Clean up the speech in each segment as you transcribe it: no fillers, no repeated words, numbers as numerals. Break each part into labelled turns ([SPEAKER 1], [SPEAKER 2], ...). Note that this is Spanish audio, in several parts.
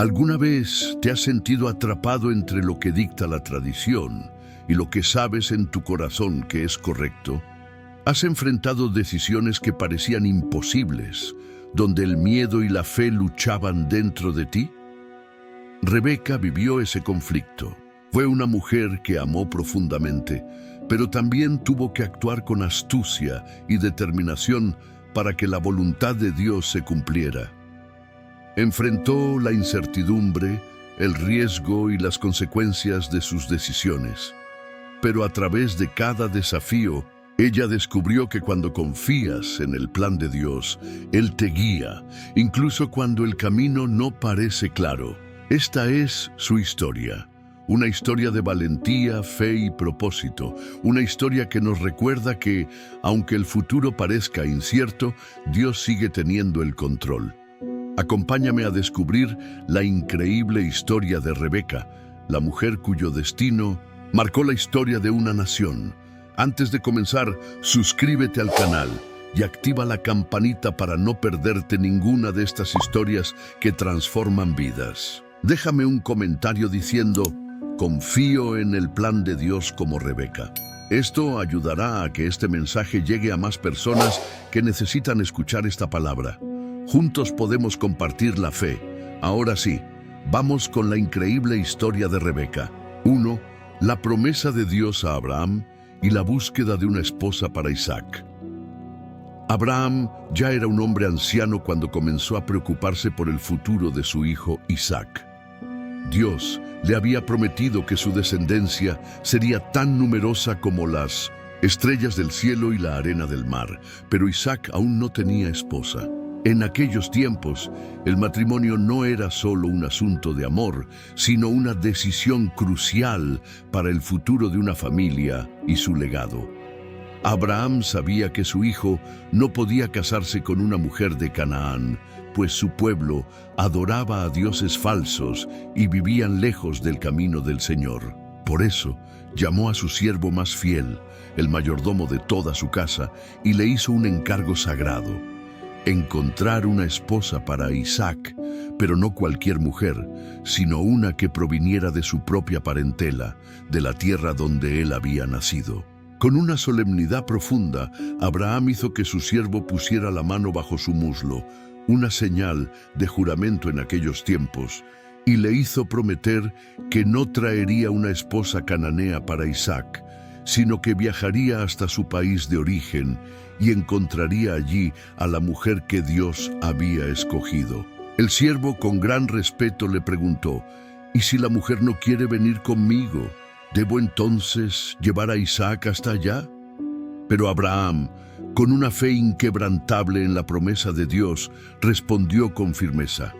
[SPEAKER 1] ¿Alguna vez te has sentido atrapado entre lo que dicta la tradición y lo que sabes en tu corazón que es correcto? ¿Has enfrentado decisiones que parecían imposibles, donde el miedo y la fe luchaban dentro de ti? Rebeca vivió ese conflicto. Fue una mujer que amó profundamente, pero también tuvo que actuar con astucia y determinación para que la voluntad de Dios se cumpliera. Enfrentó la incertidumbre, el riesgo y las consecuencias de sus decisiones. Pero a través de cada desafío, ella descubrió que cuando confías en el plan de Dios, Él te guía, incluso cuando el camino no parece claro. Esta es su historia. Una historia de valentía, fe y propósito. Una historia que nos recuerda que, aunque el futuro parezca incierto, Dios sigue teniendo el control. Acompáñame a descubrir la increíble historia de Rebeca, la mujer cuyo destino marcó la historia de una nación. Antes de comenzar, suscríbete al canal y activa la campanita para no perderte ninguna de estas historias que transforman vidas. Déjame un comentario diciendo: confío en el plan de Dios como Rebeca. Esto ayudará a que este mensaje llegue a más personas que necesitan escuchar esta palabra. Juntos podemos compartir la fe. Ahora sí, vamos con la increíble historia de Rebeca. 1. La promesa de Dios a Abraham y la búsqueda de una esposa para Isaac. Abraham ya era un hombre anciano cuando comenzó a preocuparse por el futuro de su hijo Isaac. Dios le había prometido que su descendencia sería tan numerosa como las estrellas del cielo y la arena del mar, pero Isaac aún no tenía esposa. En aquellos tiempos, el matrimonio no era solo un asunto de amor, sino una decisión crucial para el futuro de una familia y su legado. Abraham sabía que su hijo no podía casarse con una mujer de Canaán, pues su pueblo adoraba a dioses falsos y vivían lejos del camino del Señor. Por eso, llamó a su siervo más fiel, el mayordomo de toda su casa, y le hizo un encargo sagrado: encontrar una esposa para Isaac, pero no cualquier mujer, sino una que proviniera de su propia parentela, de la tierra donde él había nacido. Con una solemnidad profunda, Abraham hizo que su siervo pusiera la mano bajo su muslo, una señal de juramento en aquellos tiempos, y le hizo prometer que no traería una esposa cananea para Isaac, sino que viajaría hasta su país de origen y encontraría allí a la mujer que Dios había escogido. El siervo con gran respeto le preguntó: ¿y si la mujer no quiere venir conmigo? ¿Debo entonces llevar a Isaac hasta allá? Pero Abraham, con una fe inquebrantable en la promesa de Dios, respondió con firmeza: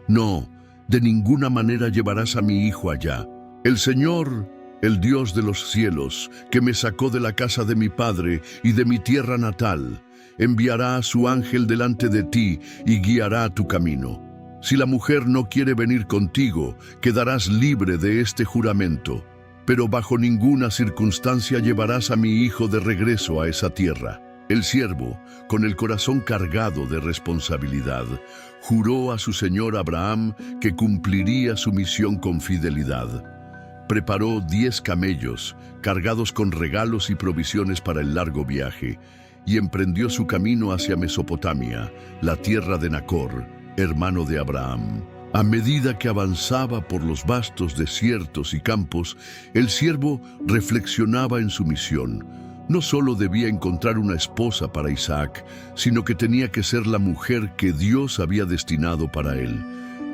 [SPEAKER 1] no, de ninguna manera llevarás a mi hijo allá. El Señor, el Dios de los cielos, que me sacó de la casa de mi padre y de mi tierra natal, enviará a su ángel delante de ti y guiará tu camino. Si la mujer no quiere venir contigo, quedarás libre de este juramento, pero bajo ninguna circunstancia llevarás a mi hijo de regreso a esa tierra. El siervo, con el corazón cargado de responsabilidad, juró a su señor Abraham que cumpliría su misión con fidelidad. Preparó 10 camellos, cargados con regalos y provisiones para el largo viaje, y emprendió su camino hacia Mesopotamia, la tierra de Nacor, hermano de Abraham. A medida que avanzaba por los vastos desiertos y campos, el siervo reflexionaba en su misión. No solo debía encontrar una esposa para Isaac, sino que tenía que ser la mujer que Dios había destinado para él.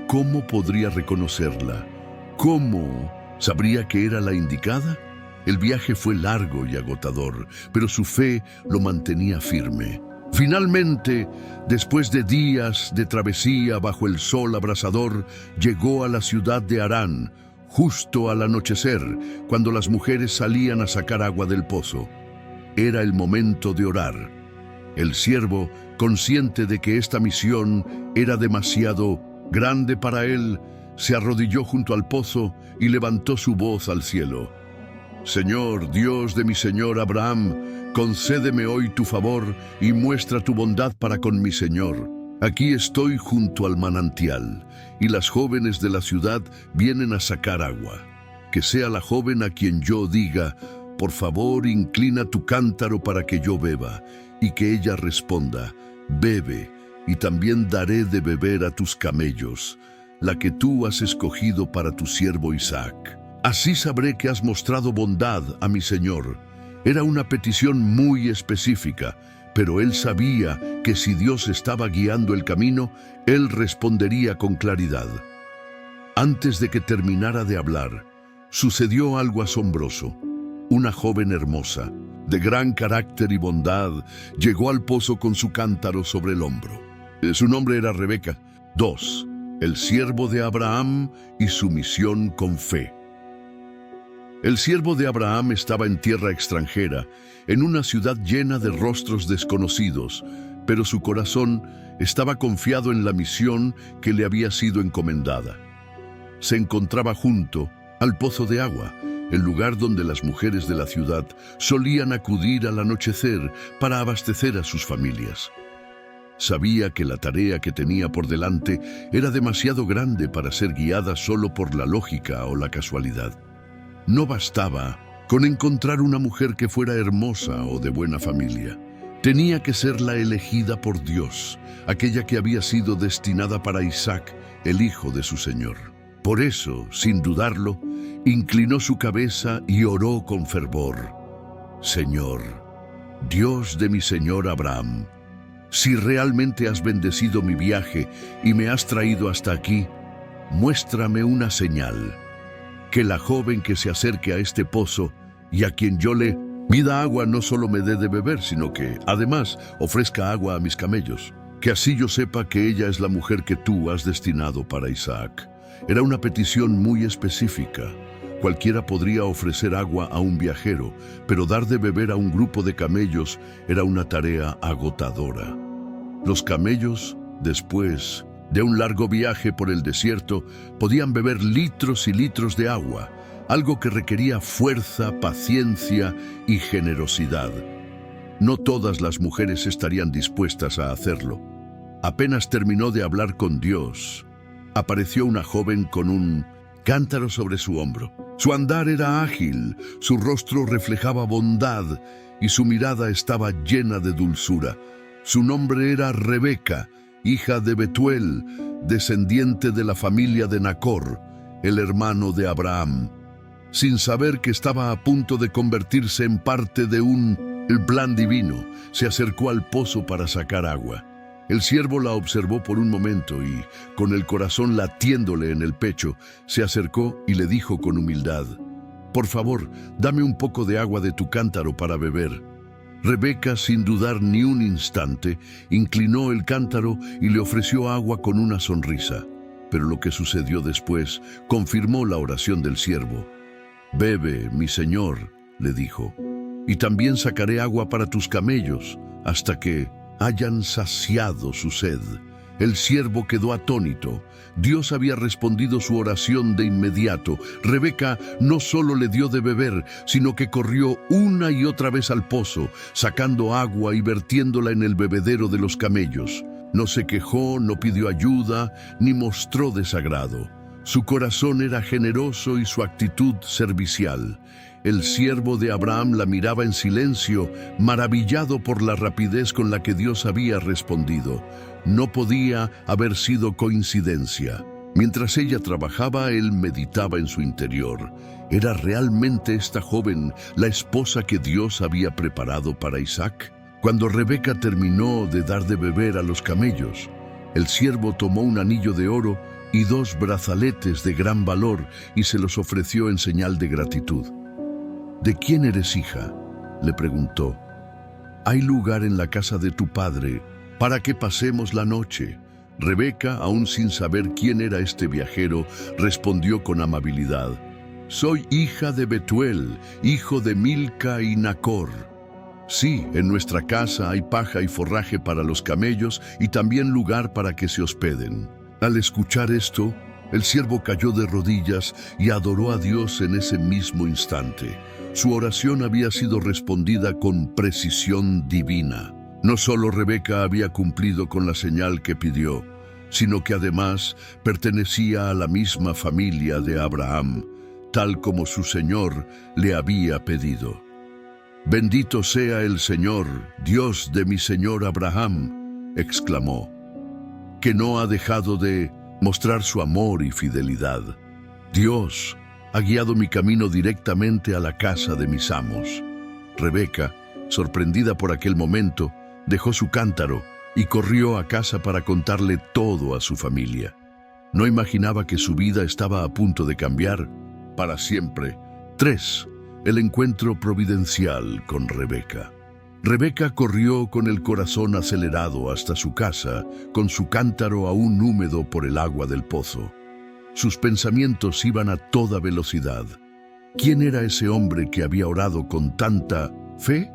[SPEAKER 1] ¿Cómo podría reconocerla? ¿Cómo sabría que era la indicada? El viaje fue largo y agotador, pero su fe lo mantenía firme. Finalmente, después de días de travesía bajo el sol abrasador, llegó a la ciudad de Harán, justo al anochecer, cuando las mujeres salían a sacar agua del pozo. Era el momento de orar. El siervo, consciente de que esta misión era demasiado grande para él, se arrodilló junto al pozo y levantó su voz al cielo. Señor, Dios de mi señor Abraham, concédeme hoy tu favor y muestra tu bondad para con mi señor. Aquí estoy junto al manantial, y las jóvenes de la ciudad vienen a sacar agua. Que sea la joven a quien yo diga, por favor, inclina tu cántaro para que yo beba, y que ella responda, bebe, y también daré de beber a tus camellos, la que tú has escogido para tu siervo Isaac. Así sabré que has mostrado bondad a mi señor. Era una petición muy específica, pero él sabía que si Dios estaba guiando el camino, él respondería con claridad. Antes de que terminara de hablar, sucedió algo asombroso. Una joven hermosa, de gran carácter y bondad, llegó al pozo con su cántaro sobre el hombro. Su nombre era Rebeca. 2. El siervo de Abraham y su misión con fe. El siervo de Abraham estaba en tierra extranjera, en una ciudad llena de rostros desconocidos, pero su corazón estaba confiado en la misión que le había sido encomendada. Se encontraba junto al pozo de agua, el lugar donde las mujeres de la ciudad solían acudir al anochecer para abastecer a sus familias. Sabía que la tarea que tenía por delante era demasiado grande para ser guiada solo por la lógica o la casualidad. No bastaba con encontrar una mujer que fuera hermosa o de buena familia. Tenía que ser la elegida por Dios, aquella que había sido destinada para Isaac, el hijo de su señor. Por eso, sin dudarlo, inclinó su cabeza y oró con fervor. Señor, Dios de mi señor Abraham, si realmente has bendecido mi viaje y me has traído hasta aquí, muéstrame una señal. Que la joven que se acerque a este pozo y a quien yo le mida agua no solo me dé de beber, sino que, además, ofrezca agua a mis camellos. Que así yo sepa que ella es la mujer que tú has destinado para Isaac. Era una petición muy específica. Cualquiera podría ofrecer agua a un viajero, pero dar de beber a un grupo de camellos era una tarea agotadora. Los camellos, después de un largo viaje por el desierto, podían beber litros y litros de agua, algo que requería fuerza, paciencia y generosidad. No todas las mujeres estarían dispuestas a hacerlo. Apenas terminó de hablar con Dios, apareció una joven con un cántaro sobre su hombro. Su andar era ágil, su rostro reflejaba bondad y su mirada estaba llena de dulzura. Su nombre era Rebeca, hija de Betuel, descendiente de la familia de Nacor, el hermano de Abraham. Sin saber que estaba a punto de convertirse en parte de el plan divino, se acercó al pozo para sacar agua. El siervo la observó por un momento y, con el corazón latiéndole en el pecho, se acercó y le dijo con humildad, «Por favor, dame un poco de agua de tu cántaro para beber». Rebeca, sin dudar ni un instante, inclinó el cántaro y le ofreció agua con una sonrisa. Pero lo que sucedió después confirmó la oración del siervo. «Bebe, mi señor», le dijo, «y también sacaré agua para tus camellos, hasta que hayan saciado su sed». El siervo quedó atónito. Dios había respondido su oración de inmediato. Rebeca no solo le dio de beber, sino que corrió una y otra vez al pozo, sacando agua y vertiéndola en el bebedero de los camellos. No se quejó, no pidió ayuda, ni mostró desagrado. Su corazón era generoso y su actitud servicial. El siervo de Abraham la miraba en silencio, maravillado por la rapidez con la que Dios había respondido. No podía haber sido coincidencia. Mientras ella trabajaba, él meditaba en su interior. ¿Era realmente esta joven la esposa que Dios había preparado para Isaac? Cuando Rebeca terminó de dar de beber a los camellos, el siervo tomó un anillo de oro y 2 brazaletes de gran valor y se los ofreció en señal de gratitud. «¿De quién eres hija?», le preguntó. «Hay lugar en la casa de tu padre para que pasemos la noche». Rebeca, aún sin saber quién era este viajero, respondió con amabilidad. «Soy hija de Betuel, hijo de Milca y Nacor. Sí, en nuestra casa hay paja y forraje para los camellos y también lugar para que se hospeden». Al escuchar esto, el siervo cayó de rodillas y adoró a Dios en ese mismo instante. Su oración había sido respondida con precisión divina. No solo Rebeca había cumplido con la señal que pidió, sino que además pertenecía a la misma familia de Abraham, tal como su Señor le había pedido. «Bendito sea el Señor, Dios de mi Señor Abraham», exclamó, «que no ha dejado de mostrar su amor y fidelidad. Dios ha guiado mi camino directamente a la casa de mis amos». Rebeca, sorprendida por aquel momento, dejó su cántaro y corrió a casa para contarle todo a su familia. No imaginaba que su vida estaba a punto de cambiar para siempre. 3. El encuentro providencial con Rebeca. Rebeca corrió con el corazón acelerado hasta su casa, con su cántaro aún húmedo por el agua del pozo. Sus pensamientos iban a toda velocidad. ¿Quién era ese hombre que había orado con tanta fe?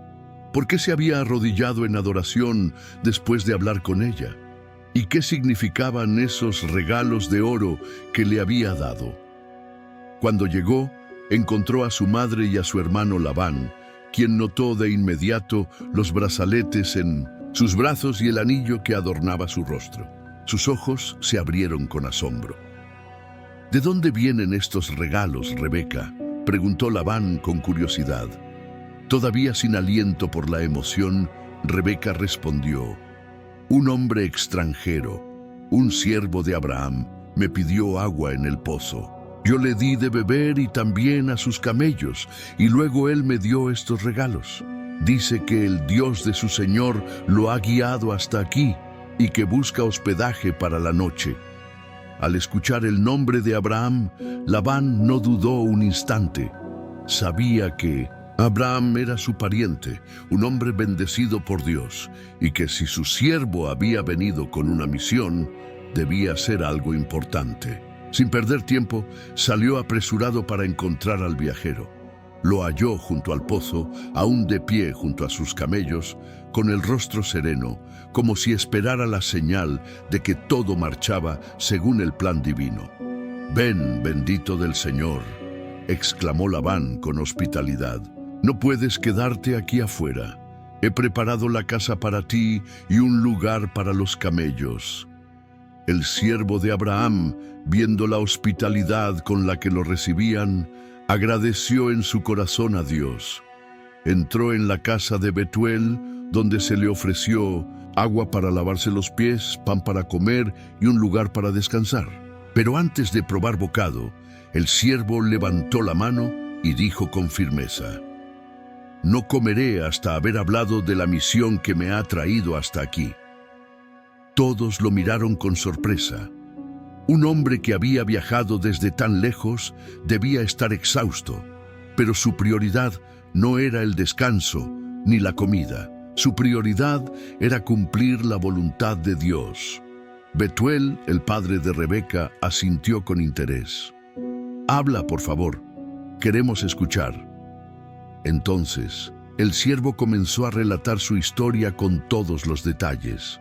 [SPEAKER 1] ¿Por qué se había arrodillado en adoración después de hablar con ella? ¿Y qué significaban esos regalos de oro que le había dado? Cuando llegó, encontró a su madre y a su hermano Labán, quien notó de inmediato los brazaletes en sus brazos y el anillo que adornaba su rostro. Sus ojos se abrieron con asombro. «¿De dónde vienen estos regalos, Rebeca?», preguntó Labán con curiosidad. Todavía sin aliento por la emoción, Rebeca respondió: «Un hombre extranjero, un siervo de Abraham, me pidió agua en el pozo. Yo le di de beber y también a sus camellos, y luego él me dio estos regalos. Dice que el Dios de su Señor lo ha guiado hasta aquí y que busca hospedaje para la noche». Al escuchar el nombre de Abraham, Labán no dudó un instante. Sabía que Abraham era su pariente, un hombre bendecido por Dios, y que si su siervo había venido con una misión, debía ser algo importante. Sin perder tiempo, salió apresurado para encontrar al viajero. Lo halló junto al pozo, aún de pie junto a sus camellos, con el rostro sereno, como si esperara la señal de que todo marchaba según el plan divino. «Ven, bendito del Señor», exclamó Labán con hospitalidad. «No puedes quedarte aquí afuera. He preparado la casa para ti y un lugar para los camellos». El siervo de Abraham, viendo la hospitalidad con la que lo recibían, agradeció en su corazón a Dios. Entró en la casa de Betuel, donde se le ofreció agua para lavarse los pies, pan para comer y un lugar para descansar. Pero antes de probar bocado, el siervo levantó la mano y dijo con firmeza: «No comeré hasta haber hablado de la misión que me ha traído hasta aquí». Todos lo miraron con sorpresa. Un hombre que había viajado desde tan lejos debía estar exhausto, pero su prioridad no era el descanso ni la comida. Su prioridad era cumplir la voluntad de Dios. Betuel, el padre de Rebeca, asintió con interés. «Habla, por favor. Queremos escuchar». Entonces, el siervo comenzó a relatar su historia con todos los detalles.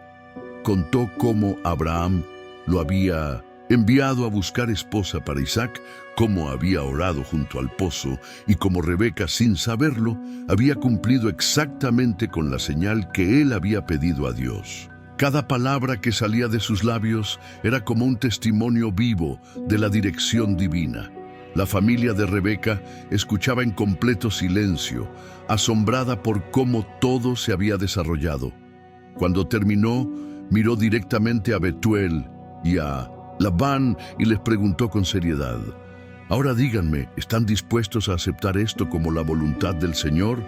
[SPEAKER 1] Contó cómo Abraham lo había enviado a buscar esposa para Isaac, cómo había orado junto al pozo y cómo Rebeca, sin saberlo, había cumplido exactamente con la señal que él había pedido a Dios. Cada palabra que salía de sus labios era como un testimonio vivo de la dirección divina. La familia de Rebeca escuchaba en completo silencio, asombrada por cómo todo se había desarrollado. Cuando terminó, miró directamente a Betuel y a Labán y les preguntó con seriedad: «Ahora díganme, ¿están dispuestos a aceptar esto como la voluntad del Señor?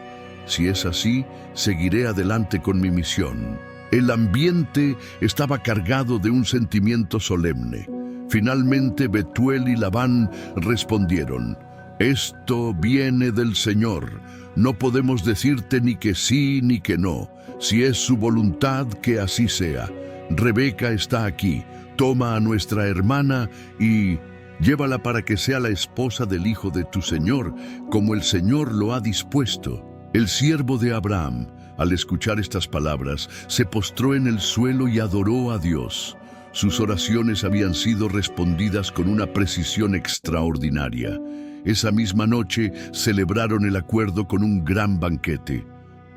[SPEAKER 1] Si es así, seguiré adelante con mi misión». El ambiente estaba cargado de un sentimiento solemne. Finalmente Betuel y Labán respondieron: «Esto viene del Señor. No podemos decirte ni que sí ni que no. Si es su voluntad, que así sea. Rebeca está aquí. Toma a nuestra hermana y llévala para que sea la esposa del hijo de tu Señor, como el Señor lo ha dispuesto». El siervo de Abraham, al escuchar estas palabras, se postró en el suelo y adoró a Dios. Sus oraciones habían sido respondidas con una precisión extraordinaria. Esa misma noche celebraron el acuerdo con un gran banquete.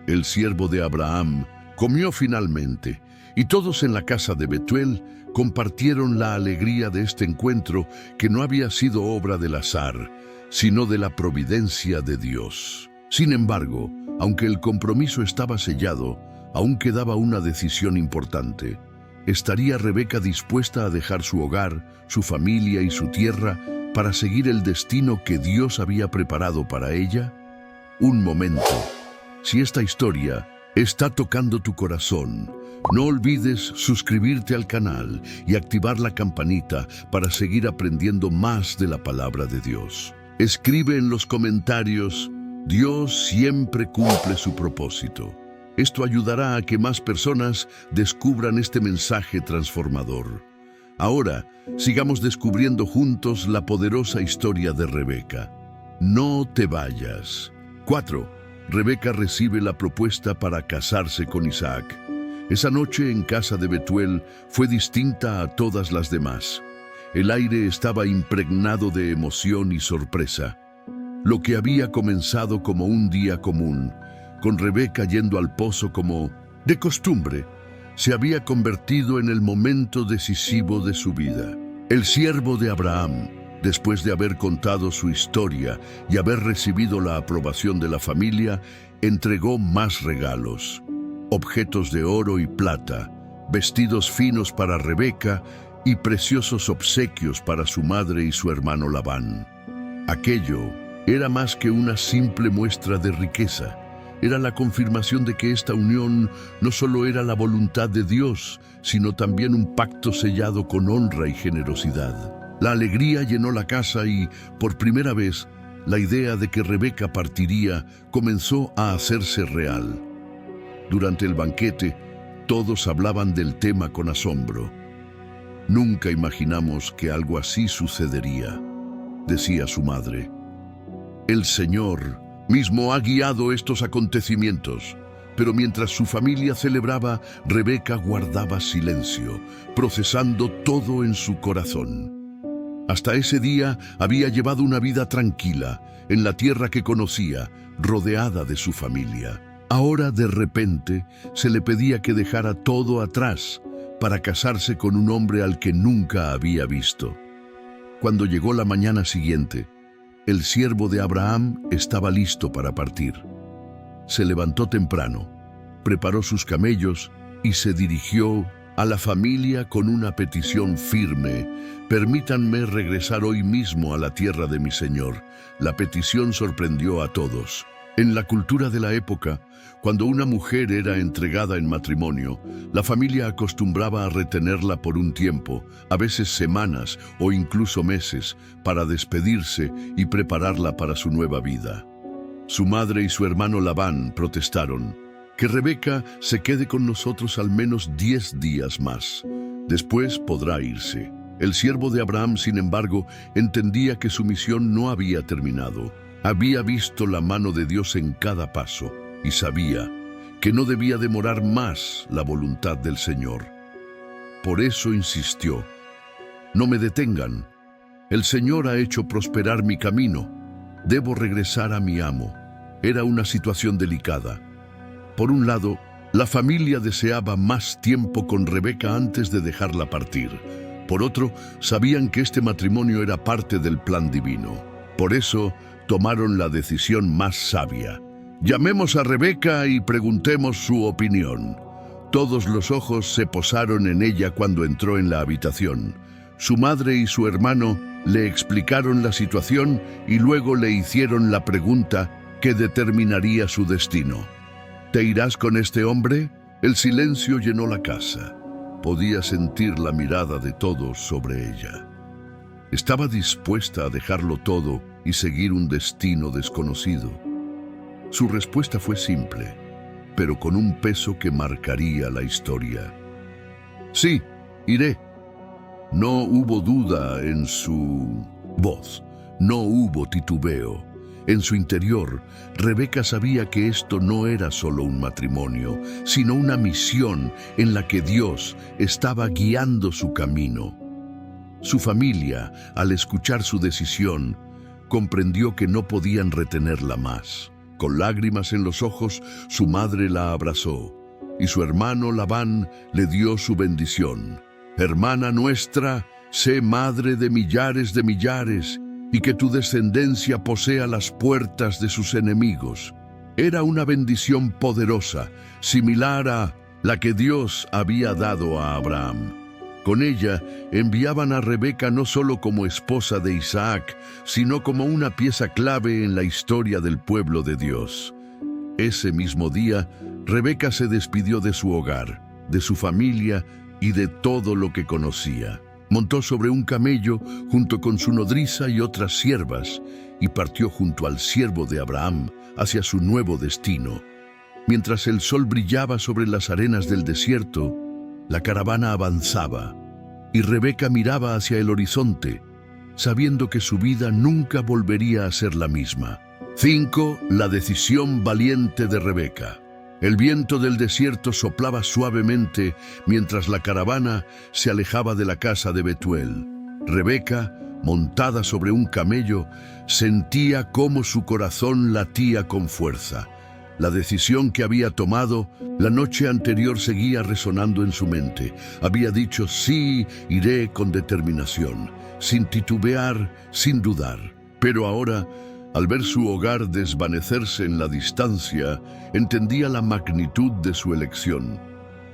[SPEAKER 1] El siervo de Abraham Comió finalmente, y todos en la casa de Betuel compartieron la alegría de este encuentro que no había sido obra del azar, sino de la providencia de Dios. Sin embargo, aunque el compromiso estaba sellado, aún quedaba una decisión importante. ¿Estaría Rebeca dispuesta a dejar su hogar, su familia y su tierra para seguir el destino que Dios había preparado para ella? Un momento. Si esta historia está tocando tu corazón, no olvides suscribirte al canal y activar la campanita para seguir aprendiendo más de la palabra de Dios. Escribe en los comentarios: Dios siempre cumple su propósito. Esto ayudará a que más personas descubran este mensaje transformador. Ahora, sigamos descubriendo juntos la poderosa historia de Rebeca. No te vayas. 4. Rebeca recibe la propuesta para casarse con Isaac. Esa noche en casa de Betuel fue distinta a todas las demás. El aire estaba impregnado de emoción y sorpresa. Lo que había comenzado como un día común, con Rebeca yendo al pozo como de costumbre, se había convertido en el momento decisivo de su vida. El siervo de Abraham, después de haber contado su historia y haber recibido la aprobación de la familia, entregó más regalos: objetos de oro y plata, vestidos finos para Rebeca y preciosos obsequios para su madre y su hermano Labán. Aquello era más que una simple muestra de riqueza. Era la confirmación de que esta unión no solo era la voluntad de Dios, sino también un pacto sellado con honra y generosidad. La alegría llenó la casa y, por primera vez, la idea de que Rebeca partiría comenzó a hacerse real. Durante el banquete, todos hablaban del tema con asombro. «Nunca imaginamos que algo así sucedería», decía su madre. «El Señor mismo ha guiado estos acontecimientos». Pero mientras su familia celebraba, Rebeca guardaba silencio, procesando todo en su corazón. Hasta ese día había llevado una vida tranquila, en la tierra que conocía, rodeada de su familia. Ahora, de repente, se le pedía que dejara todo atrás para casarse con un hombre al que nunca había visto. Cuando llegó la mañana siguiente, el siervo de Abraham estaba listo para partir. Se levantó temprano, preparó sus camellos y se dirigió a la familia con una petición firme: «Permítanme regresar hoy mismo a la tierra de mi Señor». La petición sorprendió a todos. En la cultura de la época, cuando una mujer era entregada en matrimonio, la familia acostumbraba a retenerla por un tiempo, a veces semanas o incluso meses, para despedirse y prepararla para su nueva vida. Su madre y su hermano Labán protestaron: «Que Rebeca se quede con nosotros al menos 10 días más. Después podrá irse». El siervo de Abraham, sin embargo, entendía que su misión no había terminado. Había visto la mano de Dios en cada paso y sabía que no debía demorar más la voluntad del Señor. Por eso insistió: «No me detengan. El Señor ha hecho prosperar mi camino. Debo regresar a mi amo». Era una situación delicada. Por un lado, la familia deseaba más tiempo con Rebeca antes de dejarla partir. Por otro, sabían que este matrimonio era parte del plan divino. Por eso, tomaron la decisión más sabia: «Llamemos a Rebeca y preguntemos su opinión». Todos los ojos se posaron en ella cuando entró en la habitación. Su madre y su hermano le explicaron la situación y luego le hicieron la pregunta que determinaría su destino: «¿Te irás con este hombre?». El silencio llenó la casa. Podía sentir la mirada de todos sobre ella. Estaba dispuesta a dejarlo todo y seguir un destino desconocido. Su respuesta fue simple, pero con un peso que marcaría la historia: «Sí, iré». No hubo duda en su voz, no hubo titubeo. En su interior, Rebeca sabía que esto no era solo un matrimonio, sino una misión en la que Dios estaba guiando su camino. Su familia, al escuchar su decisión, comprendió que no podían retenerla más. Con lágrimas en los ojos, su madre la abrazó. y su hermano Labán le dio su bendición. Hermana nuestra, sé madre de millares, y que tu descendencia posea las puertas de sus enemigos. Era una bendición poderosa, similar a la que Dios había dado a Abraham. Con ella enviaban a Rebeca no solo como esposa de Isaac, sino como una pieza clave en la historia del pueblo de Dios. Ese mismo día, Rebeca se despidió de su hogar, de su familia y de todo lo que conocía. Montó sobre un camello junto con su nodriza y otras siervas y partió junto al siervo de Abraham hacia su nuevo destino. Mientras el sol brillaba sobre las arenas del desierto, la caravana avanzaba y Rebeca miraba hacia el horizonte, sabiendo que su vida nunca volvería a ser la misma. 5. La decisión valiente de Rebeca. El viento del desierto soplaba suavemente mientras la caravana se alejaba de la casa de Betuel. Rebeca, montada sobre un camello, sentía cómo su corazón latía con fuerza. La decisión que había tomado la noche anterior seguía resonando en su mente. Había dicho, sí, iré con determinación, sin titubear, sin dudar. Pero ahora, al ver su hogar desvanecerse en la distancia, entendía la magnitud de su elección.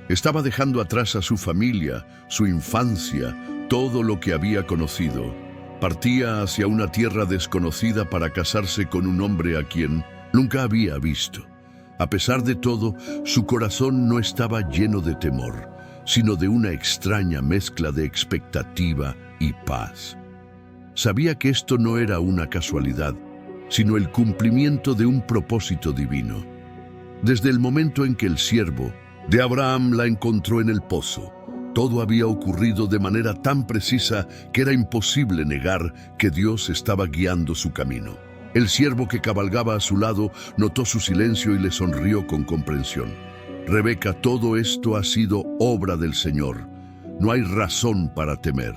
[SPEAKER 1] Estaba dejando atrás a su familia, su infancia, todo lo que había conocido. Partía hacia una tierra desconocida para casarse con un hombre a quien nunca había visto. A pesar de todo, su corazón no estaba lleno de temor, sino de una extraña mezcla de expectativa y paz. Sabía que esto no era una casualidad, sino el cumplimiento de un propósito divino. Desde el momento en que el siervo de Abraham la encontró en el pozo, todo había ocurrido de manera tan precisa que era imposible negar que Dios estaba guiando su camino. El siervo que cabalgaba a su lado notó su silencio y le sonrió con comprensión. Rebeca, todo esto ha sido obra del Señor. No hay razón para temer.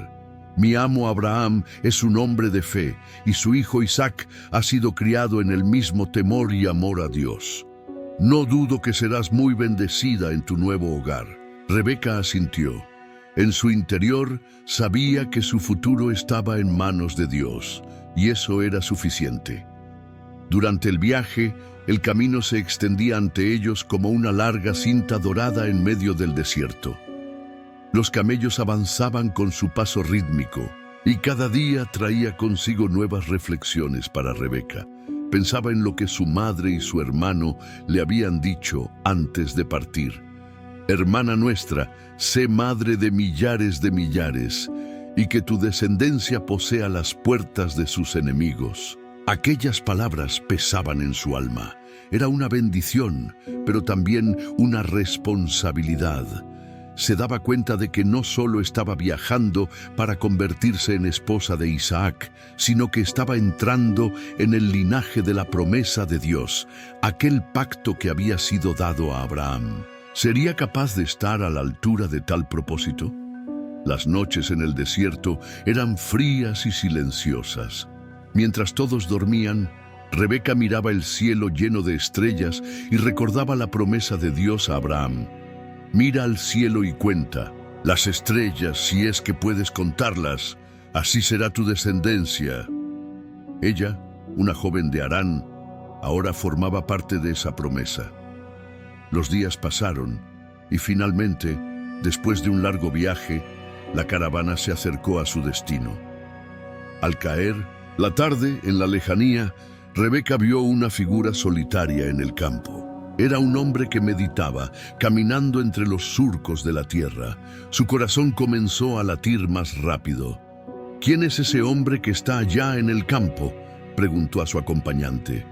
[SPEAKER 1] Mi amo Abraham es un hombre de fe y su hijo Isaac ha sido criado en el mismo temor y amor a Dios. No dudo que serás muy bendecida en tu nuevo hogar. Rebeca asintió. En su interior sabía que su futuro estaba en manos de Dios, y eso era suficiente. Durante el viaje, el camino se extendía ante ellos como una larga cinta dorada en medio del desierto. Los camellos avanzaban con su paso rítmico, y cada día traía consigo nuevas reflexiones para Rebeca. Pensaba en lo que su madre y su hermano le habían dicho antes de partir. Hermana nuestra, sé madre de millares, y que tu descendencia posea las puertas de sus enemigos. Aquellas palabras pesaban en su alma. Era una bendición, pero también una responsabilidad. Se daba cuenta de que no solo estaba viajando para convertirse en esposa de Isaac, sino que estaba entrando en el linaje de la promesa de Dios, aquel pacto que había sido dado a Abraham. ¿Sería capaz de estar a la altura de tal propósito? Las noches en el desierto eran frías y silenciosas. Mientras todos dormían, Rebeca miraba el cielo lleno de estrellas y recordaba la promesa de Dios a Abraham. Mira al cielo y cuenta las estrellas si es que puedes contarlas, así será tu descendencia. Ella, una joven de Harán, ahora formaba parte de esa promesa. Los días pasaron y finalmente, después de un largo viaje, la caravana se acercó a su destino. Al caer la tarde, en la lejanía, Rebeca vio una figura solitaria en el campo. Era un hombre que meditaba, caminando entre los surcos de la tierra. Su corazón comenzó a latir más rápido. ¿Quién es ese hombre que está allá en el campo?, preguntó a su acompañante.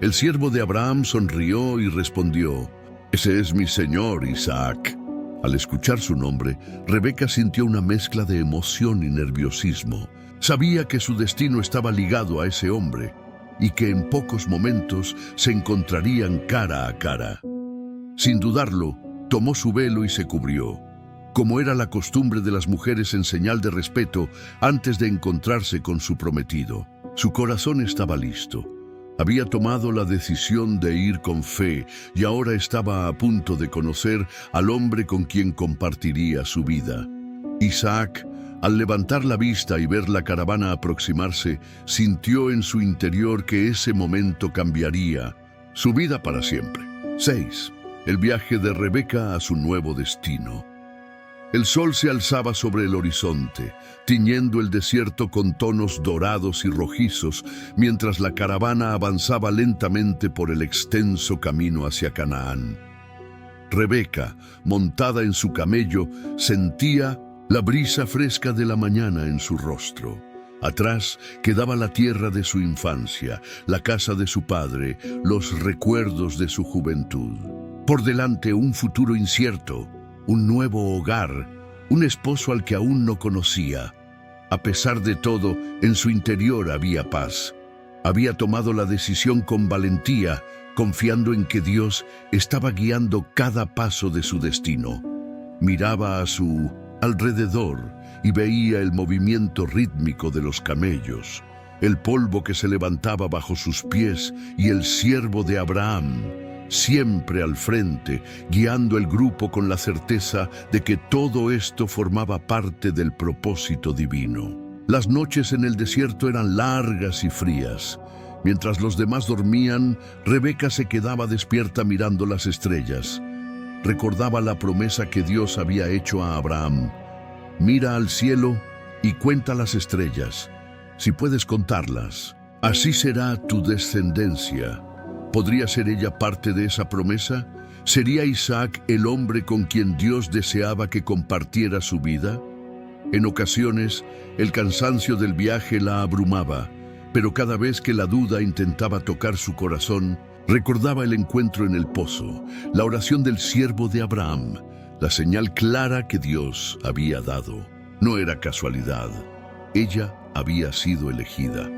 [SPEAKER 1] El siervo de Abraham sonrió y respondió, «Ese es mi señor Isaac». Al escuchar su nombre, Rebeca sintió una mezcla de emoción y nerviosismo. Sabía que su destino estaba ligado a ese hombre y que en pocos momentos se encontrarían cara a cara. Sin dudarlo, tomó su velo y se cubrió, como era la costumbre de las mujeres en señal de respeto antes de encontrarse con su prometido. Su corazón estaba listo. Había tomado la decisión de ir con fe y ahora estaba a punto de conocer al hombre con quien compartiría su vida. Isaac, al levantar la vista y ver la caravana aproximarse, sintió en su interior que ese momento cambiaría su vida para siempre. 6. El viaje de Rebeca a su nuevo destino. El sol se alzaba sobre el horizonte, tiñendo el desierto con tonos dorados y rojizos, mientras la caravana avanzaba lentamente por el extenso camino hacia Canaán. Rebeca, montada en su camello, sentía la brisa fresca de la mañana en su rostro. Atrás quedaba la tierra de su infancia, la casa de su padre, los recuerdos de su juventud. Por delante un futuro incierto, un nuevo hogar, un esposo al que aún no conocía. A pesar de todo, en su interior había paz. Había tomado la decisión con valentía, confiando en que Dios estaba guiando cada paso de su destino. Miraba a su alrededor y veía el movimiento rítmico de los camellos, el polvo que se levantaba bajo sus pies y el siervo de Abraham, siempre al frente, guiando el grupo con la certeza de que todo esto formaba parte del propósito divino. Las noches en el desierto eran largas y frías. Mientras los demás dormían, Rebeca se quedaba despierta mirando las estrellas. Recordaba la promesa que Dios había hecho a Abraham. Mira al cielo y cuenta las estrellas. Si puedes contarlas, así será tu descendencia. ¿Podría ser ella parte de esa promesa? ¿Sería Isaac el hombre con quien Dios deseaba que compartiera su vida? En ocasiones, el cansancio del viaje la abrumaba, pero cada vez que la duda intentaba tocar su corazón, recordaba el encuentro en el pozo, la oración del siervo de Abraham, la señal clara que Dios había dado. No era casualidad, ella había sido elegida.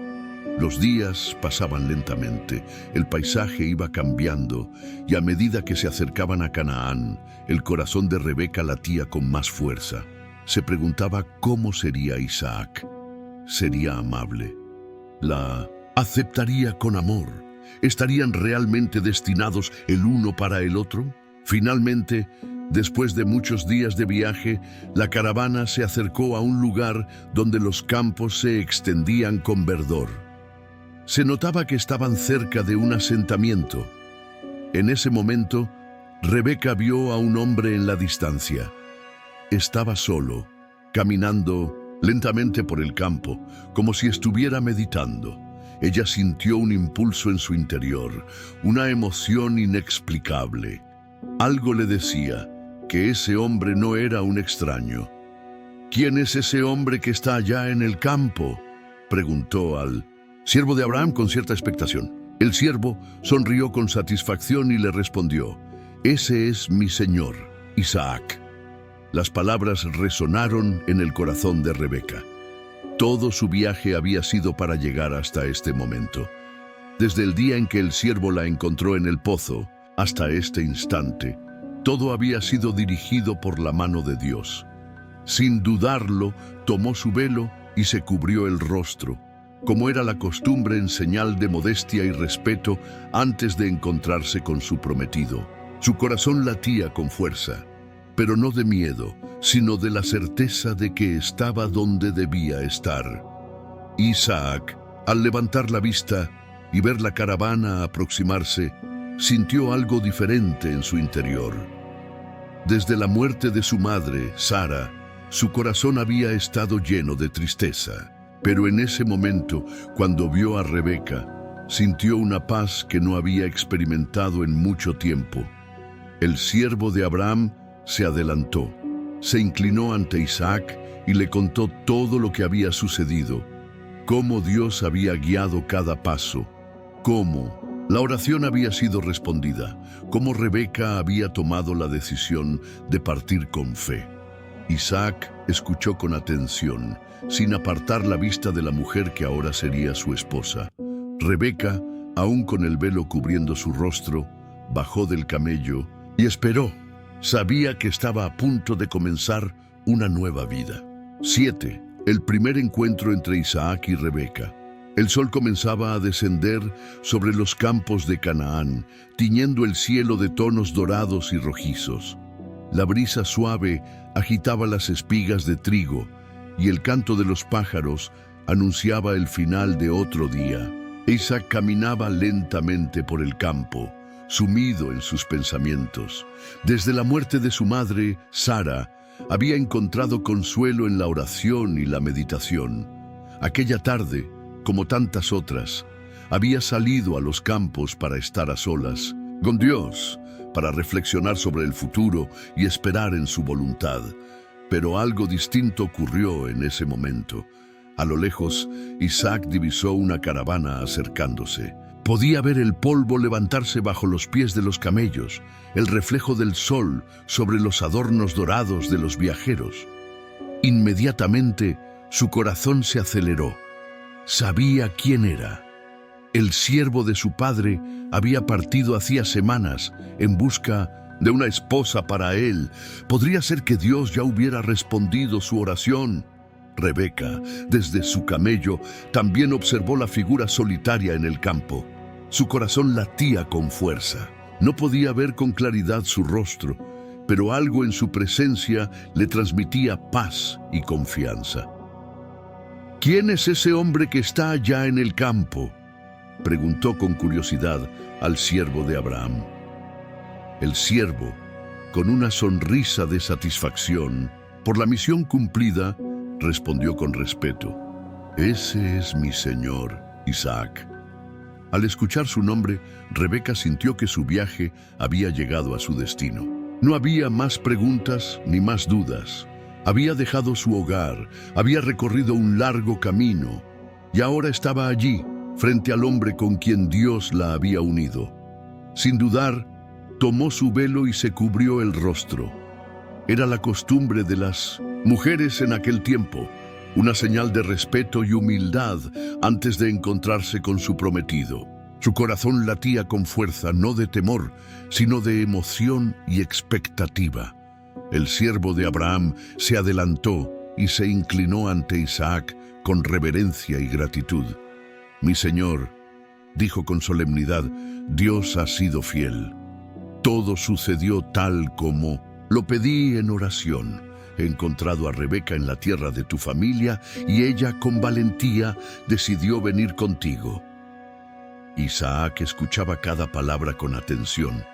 [SPEAKER 1] Los días pasaban lentamente, el paisaje iba cambiando y a medida que se acercaban a Canaán, el corazón de Rebeca latía con más fuerza. Se preguntaba cómo sería Isaac. ¿Sería amable? ¿La aceptaría con amor? ¿Estarían realmente destinados el uno para el otro? Finalmente, después de muchos días de viaje, la caravana se acercó a un lugar donde los campos se extendían con verdor. Se notaba que estaban cerca de un asentamiento. En ese momento, Rebeca vio a un hombre en la distancia. Estaba solo, caminando lentamente por el campo, como si estuviera meditando. Ella sintió un impulso en su interior, una emoción inexplicable. Algo le decía que ese hombre no era un extraño. ¿Quién es ese hombre que está allá en el campo?, preguntó al siervo de Abraham con cierta expectación. El siervo sonrió con satisfacción y le respondió: «Ese es mi señor, Isaac». Las palabras resonaron en el corazón de Rebeca. Todo su viaje había sido para llegar hasta este momento. Desde el día en que el siervo la encontró en el pozo hasta este instante, todo había sido dirigido por la mano de Dios. Sin dudarlo, tomó su velo y se cubrió el rostro, como era la costumbre en señal de modestia y respeto antes de encontrarse con su prometido. Su corazón latía con fuerza, pero no de miedo, sino de la certeza de que estaba donde debía estar. Isaac, al levantar la vista y ver la caravana aproximarse, sintió algo diferente en su interior. Desde la muerte de su madre, Sara, su corazón había estado lleno de tristeza. Pero en ese momento, cuando vio a Rebeca, sintió una paz que no había experimentado en mucho tiempo. El siervo de Abraham se adelantó, se inclinó ante Isaac y le contó todo lo que había sucedido, cómo Dios había guiado cada paso, cómo la oración había sido respondida, cómo Rebeca había tomado la decisión de partir con fe. Isaac escuchó con atención, sin apartar la vista de la mujer que ahora sería su esposa. Rebeca, aún con el velo cubriendo su rostro, bajó del camello y esperó. Sabía que estaba a punto de comenzar una nueva vida. 7. El primer encuentro entre Isaac y Rebeca. El sol comenzaba a descender sobre los campos de Canaán, tiñendo el cielo de tonos dorados y rojizos. La brisa suave agitaba las espigas de trigo y el canto de los pájaros anunciaba el final de otro día. Isaac caminaba lentamente por el campo, sumido en sus pensamientos. Desde la muerte de su madre, Sara, había encontrado consuelo en la oración y la meditación. Aquella tarde, como tantas otras, había salido a los campos para estar a solas con Dios, para reflexionar sobre el futuro y esperar en su voluntad. Pero algo distinto ocurrió en ese momento. A lo lejos, Isaac divisó una caravana acercándose. Podía ver el polvo levantarse bajo los pies de los camellos, el reflejo del sol sobre los adornos dorados de los viajeros. Inmediatamente, su corazón se aceleró. Sabía quién era. El siervo de su padre había partido hacía semanas en busca de una esposa para él. Podría ser que Dios ya hubiera respondido su oración. Rebeca, desde su camello, también observó la figura solitaria en el campo. Su corazón latía con fuerza. No podía ver con claridad su rostro, pero algo en su presencia le transmitía paz y confianza. ¿Quién es ese hombre que está allá en el campo?, preguntó con curiosidad al siervo de Abraham. El siervo, con una sonrisa de satisfacción por la misión cumplida, respondió con respeto: «Ese es mi señor, Isaac». Al escuchar su nombre, Rebeca sintió que su viaje había llegado a su destino. No había más preguntas ni más dudas. Había dejado su hogar, había recorrido un largo camino y ahora estaba allí, frente al hombre con quien Dios la había unido. Sin dudar, tomó su velo y se cubrió el rostro. Era la costumbre de las mujeres en aquel tiempo, una señal de respeto y humildad antes de encontrarse con su prometido. Su corazón latía con fuerza, no de temor, sino de emoción y expectativa. El siervo de Abraham se adelantó y se inclinó ante Isaac con reverencia y gratitud. «Mi señor», dijo con solemnidad, «Dios ha sido fiel. Todo sucedió tal como lo pedí en oración. He encontrado a Rebeca en la tierra de tu familia y ella con valentía decidió venir contigo». Isaac escuchaba cada palabra con atención,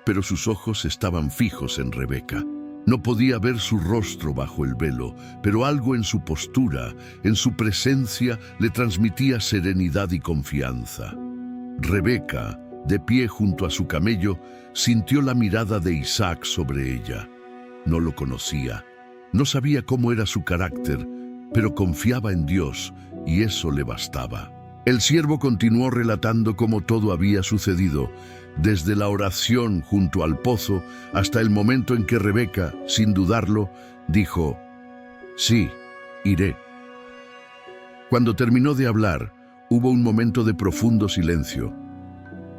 [SPEAKER 1] pero sus ojos estaban fijos en Rebeca. No podía ver su rostro bajo el velo, pero algo en su postura, en su presencia, le transmitía serenidad y confianza. Rebeca, de pie junto a su camello, sintió la mirada de Isaac sobre ella. No lo conocía, no sabía cómo era su carácter, pero confiaba en Dios y eso le bastaba. El siervo continuó relatando cómo todo había sucedido, desde la oración junto al pozo hasta el momento en que Rebeca, sin dudarlo, dijo: «Sí, iré». Cuando terminó de hablar, hubo un momento de profundo silencio.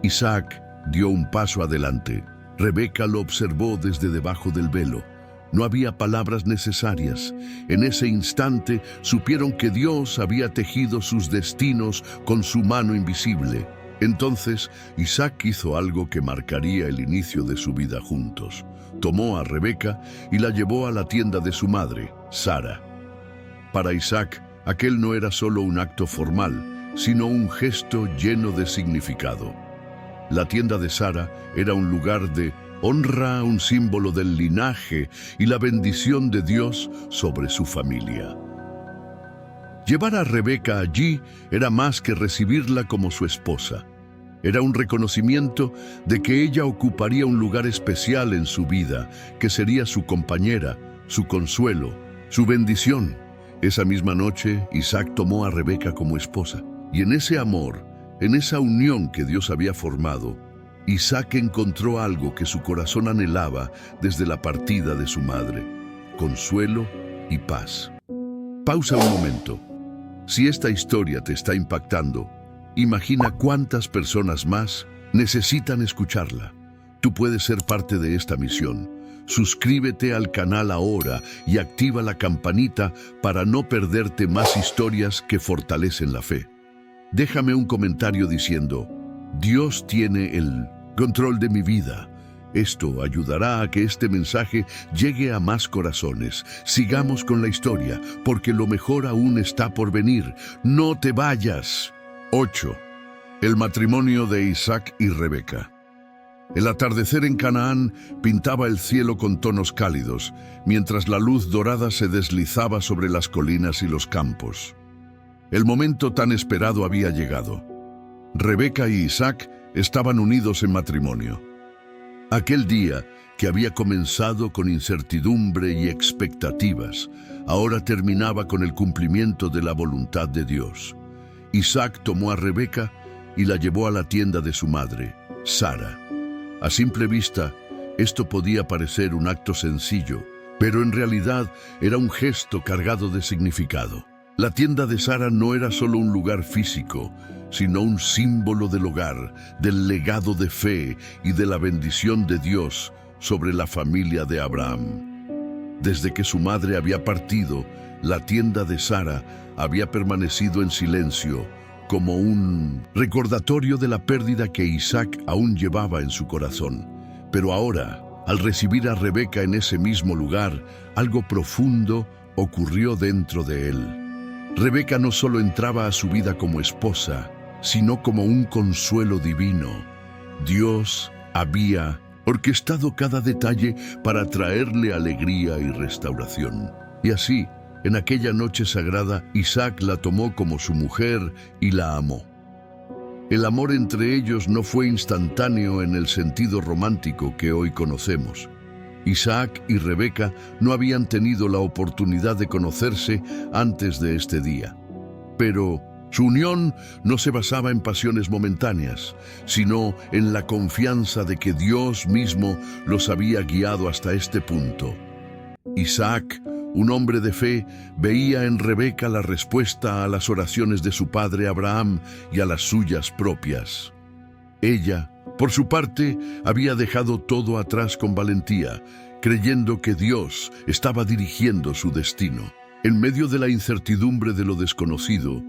[SPEAKER 1] Isaac dio un paso adelante. Rebeca lo observó desde debajo del velo. No había palabras necesarias. En ese instante supieron que Dios había tejido sus destinos con su mano invisible. Entonces Isaac hizo algo que marcaría el inicio de su vida juntos. Tomó a Rebeca y la llevó a la tienda de su madre, Sara. Para Isaac, aquel no era solo un acto formal, sino un gesto lleno de significado. La tienda de Sara era un lugar de honra, un símbolo del linaje y la bendición de Dios sobre su familia. Llevar a Rebeca allí era más que recibirla como su esposa. Era un reconocimiento de que ella ocuparía un lugar especial en su vida, que sería su compañera, su consuelo, su bendición. Esa misma noche, Isaac tomó a Rebeca como esposa. Y en ese amor, en esa unión que Dios había formado, Isaac encontró algo que su corazón anhelaba desde la partida de su madre: consuelo y paz. Pausa un momento. Si esta historia te está impactando, imagina cuántas personas más necesitan escucharla. Tú puedes ser parte de esta misión. Suscríbete al canal ahora y activa la campanita para no perderte más historias que fortalecen la fe. déjame un comentario diciendo: Dios tiene el control de mi vida. Esto ayudará a que este mensaje llegue a más corazones. Sigamos con la historia, porque lo mejor aún está por venir. No te vayas. 8. El matrimonio de Isaac y Rebeca. El atardecer en Canaán pintaba el cielo con tonos cálidos, mientras la luz dorada se deslizaba sobre las colinas y los campos. El momento tan esperado había llegado. Rebeca y Isaac estaban unidos en matrimonio. Aquel día, que había comenzado con incertidumbre y expectativas, ahora terminaba con el cumplimiento de la voluntad de Dios. Isaac tomó a Rebeca y la llevó a la tienda de su madre, Sara. A simple vista, esto podía parecer un acto sencillo, pero en realidad era un gesto cargado de significado. La tienda de Sara no era solo un lugar físico, sino un símbolo del hogar, del legado de fe y de la bendición de Dios sobre la familia de Abraham. Desde que su madre había partido, la tienda de Sara había permanecido en silencio, como un recordatorio de la pérdida que Isaac aún llevaba en su corazón. Pero ahora, al recibir a Rebeca en ese mismo lugar, algo profundo ocurrió dentro de él. Rebeca no solo entraba a su vida como esposa, sino como un consuelo divino. Dios había orquestado cada detalle para traerle alegría y restauración. Y así, en aquella noche sagrada, Isaac la tomó como su mujer y la amó. El amor entre ellos no fue instantáneo en el sentido romántico que hoy conocemos. Isaac y Rebeca no habían tenido la oportunidad de conocerse antes de este día. Pero su unión no se basaba en pasiones momentáneas, sino en la confianza de que Dios mismo los había guiado hasta este punto. Isaac, un hombre de fe, veía en Rebeca la respuesta a las oraciones de su padre Abraham y a las suyas propias. Ella, por su parte, había dejado todo atrás con valentía, creyendo que Dios estaba dirigiendo su destino. En medio de la incertidumbre de lo desconocido,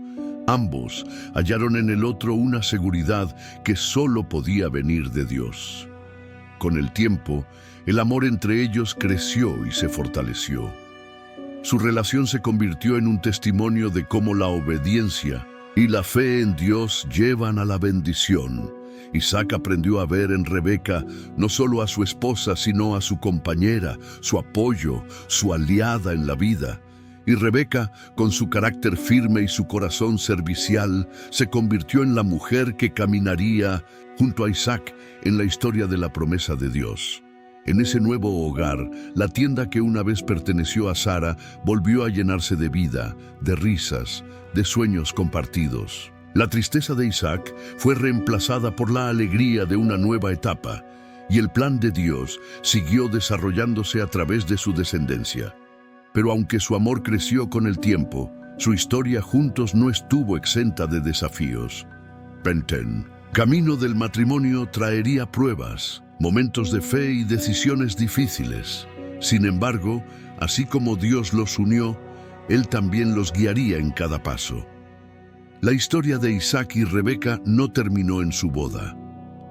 [SPEAKER 1] ambos hallaron en el otro una seguridad que solo podía venir de Dios. Con el tiempo, el amor entre ellos creció y se fortaleció. Su relación se convirtió en un testimonio de cómo la obediencia y la fe en Dios llevan a la bendición. Isaac aprendió a ver en Rebeca no solo a su esposa, sino a su compañera, su apoyo, su aliada en la vida. Y Rebeca, con su carácter firme y su corazón servicial, se convirtió en la mujer que caminaría junto a Isaac en la historia de la promesa de Dios. En ese nuevo hogar, la tienda que una vez perteneció a Sara volvió a llenarse de vida, de risas, de sueños compartidos. La tristeza de Isaac fue reemplazada por la alegría de una nueva etapa, y el plan de Dios siguió desarrollándose a través de su descendencia. Pero aunque su amor creció con el tiempo, su historia juntos no estuvo exenta de desafíos. Camino del matrimonio traería pruebas, momentos de fe y decisiones difíciles. Sin embargo, así como Dios los unió, Él también los guiaría en cada paso. La historia de Isaac y Rebeca no terminó en su boda.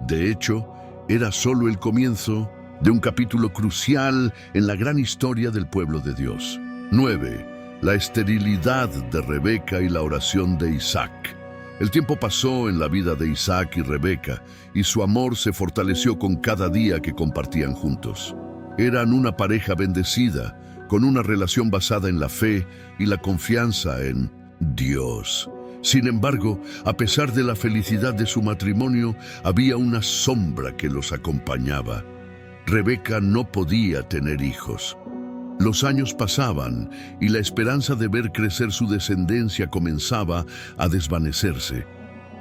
[SPEAKER 1] De hecho, era solo el comienzo de un capítulo crucial en la gran historia del pueblo de Dios. 9. La esterilidad de Rebeca y la oración de Isaac. El tiempo pasó en la vida de Isaac y Rebeca, y su amor se fortaleció con cada día que compartían juntos. Eran una pareja bendecida, con una relación basada en la fe y la confianza en Dios. Sin embargo, a pesar de la felicidad de su matrimonio, había una sombra que los acompañaba. Rebeca no podía tener hijos. Los años pasaban y la esperanza de ver crecer su descendencia comenzaba a desvanecerse.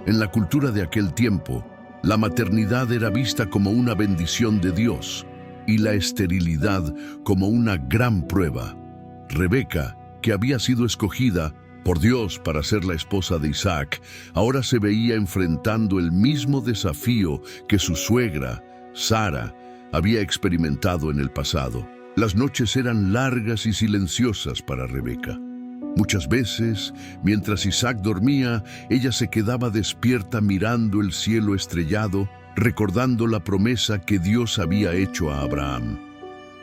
[SPEAKER 1] En la cultura de aquel tiempo, la maternidad era vista como una bendición de Dios y la esterilidad como una gran prueba. Rebeca, que había sido escogida por Dios para ser la esposa de Isaac, ahora se veía enfrentando el mismo desafío que su suegra, Sara, había experimentado en el pasado. Las noches eran largas y silenciosas para Rebeca. Muchas veces, mientras Isaac dormía, ella se quedaba despierta mirando el cielo estrellado, recordando la promesa que Dios había hecho a Abraham.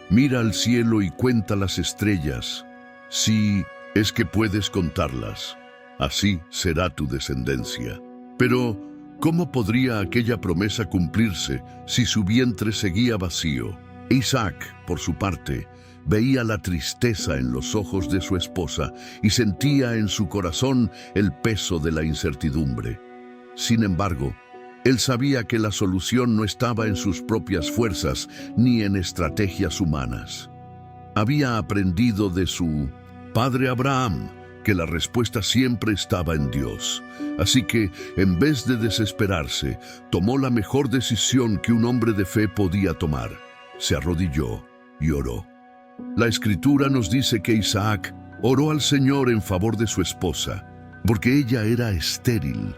[SPEAKER 1] Mira al cielo y cuenta las estrellas. Sí, es que puedes contarlas. Así será tu descendencia. Pero, ¿cómo podría aquella promesa cumplirse si su vientre seguía vacío? Isaac, por su parte, veía la tristeza en los ojos de su esposa y sentía en su corazón el peso de la incertidumbre. Sin embargo, él sabía que la solución no estaba en sus propias fuerzas ni en estrategias humanas. Había aprendido de su padre Abraham que la respuesta siempre estaba en Dios. Así que, en vez de desesperarse, tomó la mejor decisión que un hombre de fe podía tomar. Se arrodilló y oró. La Escritura nos dice que Isaac oró al Señor en favor de su esposa, porque ella era estéril.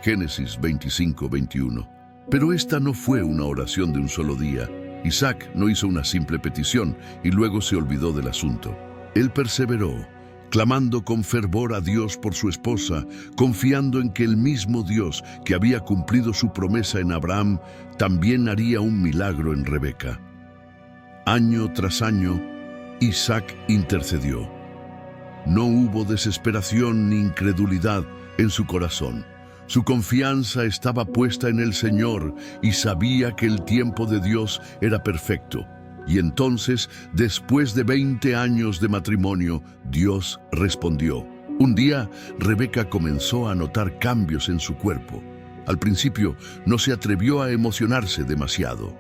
[SPEAKER 1] Génesis 25:21. Pero esta no fue una oración de un solo día. Isaac no hizo una simple petición y luego se olvidó del asunto. Él perseveró, clamando con fervor a Dios por su esposa, confiando en que el mismo Dios que había cumplido su promesa en Abraham también haría un milagro en Rebeca. Año tras año, Isaac intercedió. No hubo desesperación ni incredulidad en su corazón. Su confianza estaba puesta en el Señor y sabía que el tiempo de Dios era perfecto. Y entonces, después de 20 años de matrimonio, Dios respondió. Un día, Rebeca comenzó a notar cambios en su cuerpo. Al principio, no se atrevió a emocionarse demasiado.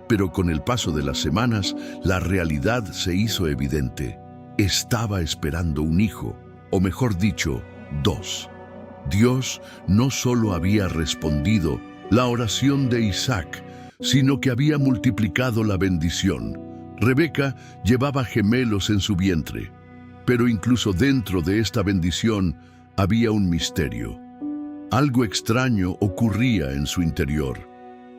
[SPEAKER 1] Pero con el paso de las semanas, la realidad se hizo evidente. Estaba esperando un hijo, o mejor dicho, dos. Dios no solo había respondido la oración de Isaac, sino que había multiplicado la bendición. Rebeca llevaba gemelos en su vientre, pero incluso dentro de esta bendición había un misterio. Algo extraño ocurría en su interior.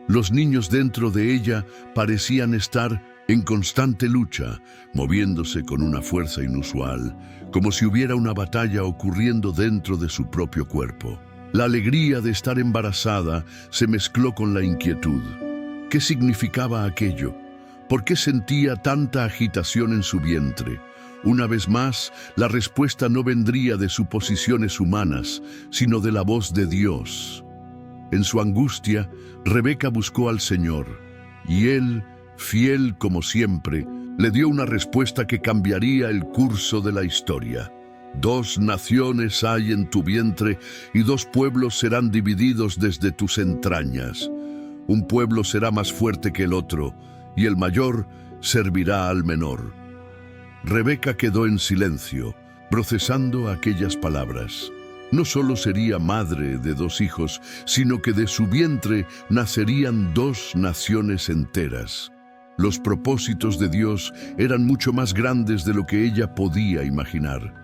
[SPEAKER 1] Los niños dentro de ella parecían estar en constante lucha, moviéndose con una fuerza inusual, como si hubiera una batalla ocurriendo dentro de su propio cuerpo. La alegría de estar embarazada se mezcló con la inquietud. ¿Qué significaba aquello? ¿Por qué sentía tanta agitación en su vientre? Una vez más, la respuesta no vendría de suposiciones humanas, sino de la voz de Dios. En su angustia, Rebeca buscó al Señor, y Él, fiel como siempre, le dio una respuesta que cambiaría el curso de la historia. 2 naciones hay en tu vientre, y 2 pueblos serán divididos desde tus entrañas. Un pueblo será más fuerte que el otro, y el mayor servirá al menor. Rebeca quedó en silencio, procesando aquellas palabras. No solo sería madre de 2 hijos, sino que de su vientre nacerían 2 naciones enteras. Los propósitos de Dios eran mucho más grandes de lo que ella podía imaginar.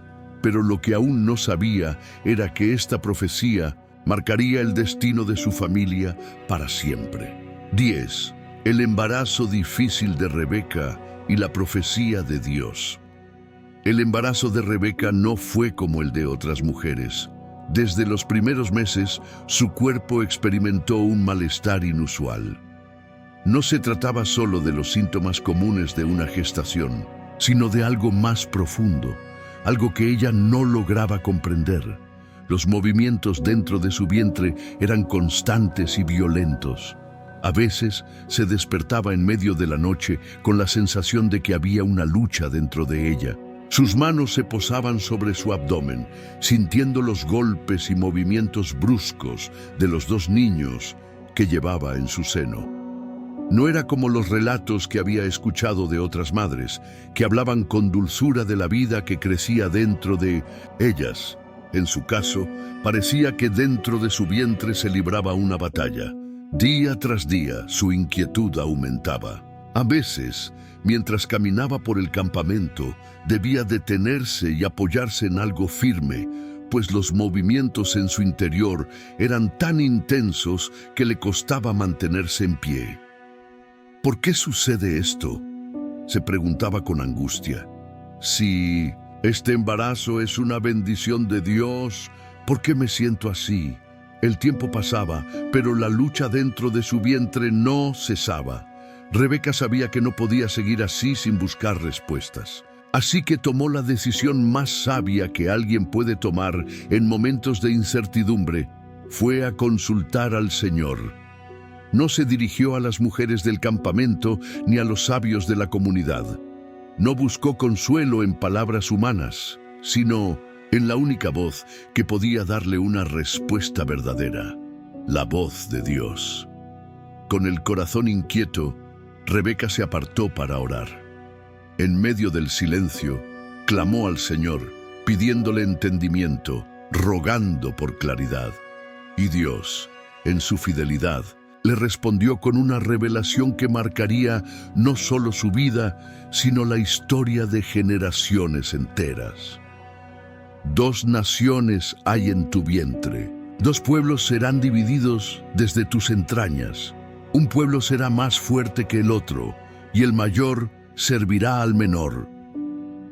[SPEAKER 1] Pero lo que aún no sabía era que esta profecía marcaría el destino de su familia para siempre. 10. El embarazo difícil de Rebeca y la profecía de Dios. El embarazo de Rebeca no fue como el de otras mujeres. Desde los primeros meses, su cuerpo experimentó un malestar inusual. No se trataba solo de los síntomas comunes de una gestación, sino de algo más profundo, algo que ella no lograba comprender. Los movimientos dentro de su vientre eran constantes y violentos. A veces se despertaba en medio de la noche con la sensación de que había una lucha dentro de ella. Sus manos se posaban sobre su abdomen, sintiendo los golpes y movimientos bruscos de los 2 niños que llevaba en su seno. No era como los relatos que había escuchado de otras madres, que hablaban con dulzura de la vida que crecía dentro de ellas. En su caso, parecía que dentro de su vientre se libraba una batalla. Día tras día, su inquietud aumentaba. A veces, mientras caminaba por el campamento, debía detenerse y apoyarse en algo firme, pues los movimientos en su interior eran tan intensos que le costaba mantenerse en pie. ¿Por qué sucede esto?, se preguntaba con angustia. Si Este embarazo es una bendición de Dios. ¿Por qué me siento así? El tiempo pasaba, pero la lucha dentro de su vientre no cesaba. Rebeca sabía que no podía seguir así sin buscar respuestas. Así que tomó la decisión más sabia que alguien puede tomar en momentos de incertidumbre. Fue a consultar al Señor. No se dirigió a las mujeres del campamento ni a los sabios de la comunidad. No buscó consuelo en palabras humanas, sino en la única voz que podía darle una respuesta verdadera, la voz de Dios. Con el corazón inquieto, Rebeca se apartó para orar. En medio del silencio, clamó al Señor, pidiéndole entendimiento, rogando por claridad. Y Dios, en su fidelidad, le respondió con una revelación que marcaría no solo su vida, sino la historia de generaciones enteras. 2 naciones hay en tu vientre, 2 pueblos serán divididos desde tus entrañas. Un pueblo será más fuerte que el otro, y el mayor servirá al menor.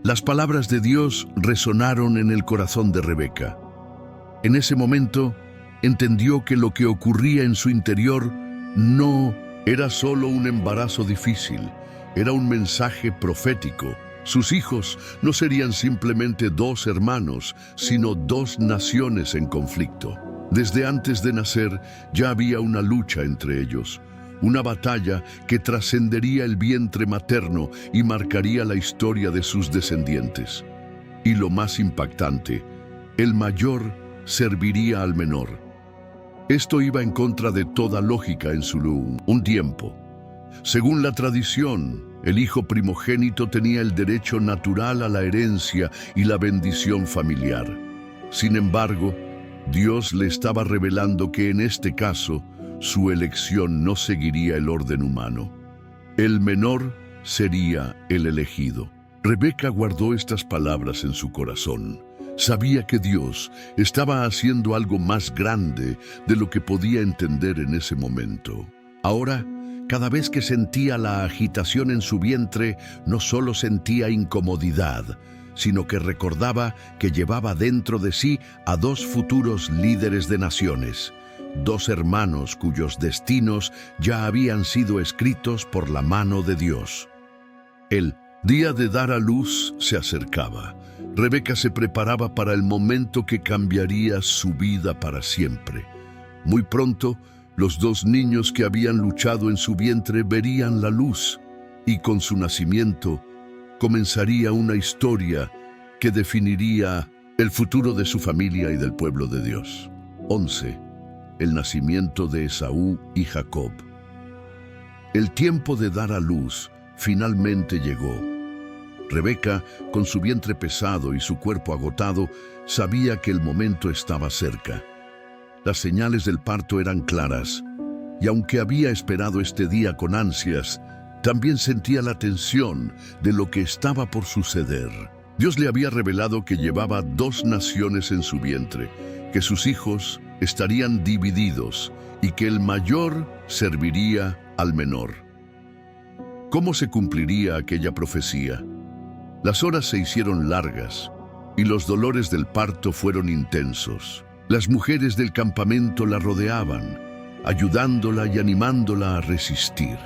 [SPEAKER 1] Las palabras de Dios resonaron en el corazón de Rebeca. En ese momento, entendió que lo que ocurría en su interior no era solo un embarazo difícil, era un mensaje profético. Sus hijos no serían simplemente 2 hermanos, sino 2 naciones en conflicto. Desde antes de nacer ya había una lucha entre ellos, una batalla que trascendería el vientre materno y marcaría la historia de sus descendientes. Y lo más impactante, el mayor serviría al menor. Esto iba en contra de toda lógica en un tiempo. Según la tradición, el hijo primogénito tenía el derecho natural a la herencia y la bendición familiar. Sin embargo, Dios le estaba revelando que en este caso, su elección no seguiría el orden humano. El menor sería el elegido. Rebeca guardó estas palabras en su corazón. Sabía que Dios estaba haciendo algo más grande de lo que podía entender en ese momento. Ahora, cada vez que sentía la agitación en su vientre, no solo sentía incomodidad, sino que recordaba que llevaba dentro de sí a 2 futuros líderes de naciones, 2 hermanos cuyos destinos ya habían sido escritos por la mano de Dios. El día de dar a luz se acercaba. Rebeca se preparaba para el momento que cambiaría su vida para siempre. Muy pronto, los 2 niños que habían luchado en su vientre verían la luz, y con su nacimiento comenzaría una historia que definiría el futuro de su familia y del pueblo de Dios. 11. El nacimiento de Esaú y Jacob. El tiempo de dar a luz finalmente llegó. Rebeca, con su vientre pesado y su cuerpo agotado, sabía que el momento estaba cerca. Las señales del parto eran claras, y aunque había esperado este día con ansias, también sentía la tensión de lo que estaba por suceder. Dios le había revelado que llevaba 2 naciones en su vientre, que sus hijos estarían divididos y que el mayor serviría al menor. ¿Cómo se cumpliría aquella profecía? Las horas se hicieron largas y los dolores del parto fueron intensos. Las mujeres del campamento la rodeaban, ayudándola y animándola a resistir.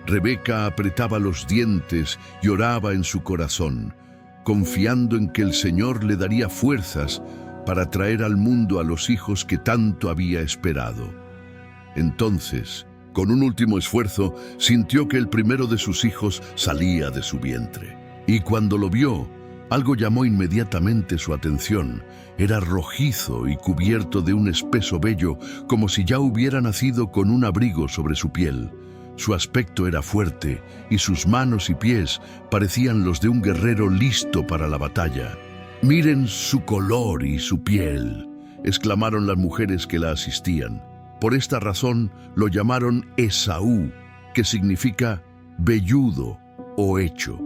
[SPEAKER 1] Rebeca apretaba los dientes y oraba en su corazón, confiando en que el Señor le daría fuerzas para traer al mundo a los hijos que tanto había esperado. Entonces, con un último esfuerzo, sintió que el primero de sus hijos salía de su vientre. Y cuando lo vio, algo llamó inmediatamente su atención. Era rojizo y cubierto de un espeso vello, como si ya hubiera nacido con un abrigo sobre su piel. Su aspecto era fuerte y sus manos y pies parecían los de un guerrero listo para la batalla. «Miren su color y su piel», exclamaron las mujeres que la asistían. Por esta razón lo llamaron Esaú, que significa velludo o hecho.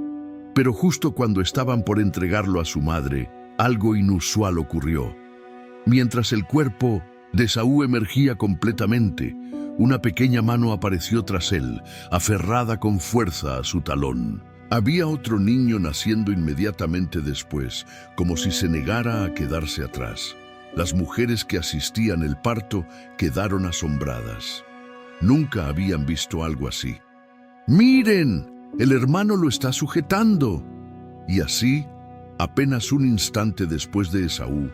[SPEAKER 1] Pero justo cuando estaban por entregarlo a su madre, algo inusual ocurrió. Mientras el cuerpo de Esaú emergía completamente, una pequeña mano apareció tras él, aferrada con fuerza a su talón. Había otro niño naciendo inmediatamente después, como si se negara a quedarse atrás. Las mujeres que asistían al parto quedaron asombradas. Nunca habían visto algo así. ¡Miren! El hermano lo está sujetando. Y así, apenas un instante después de Esaú,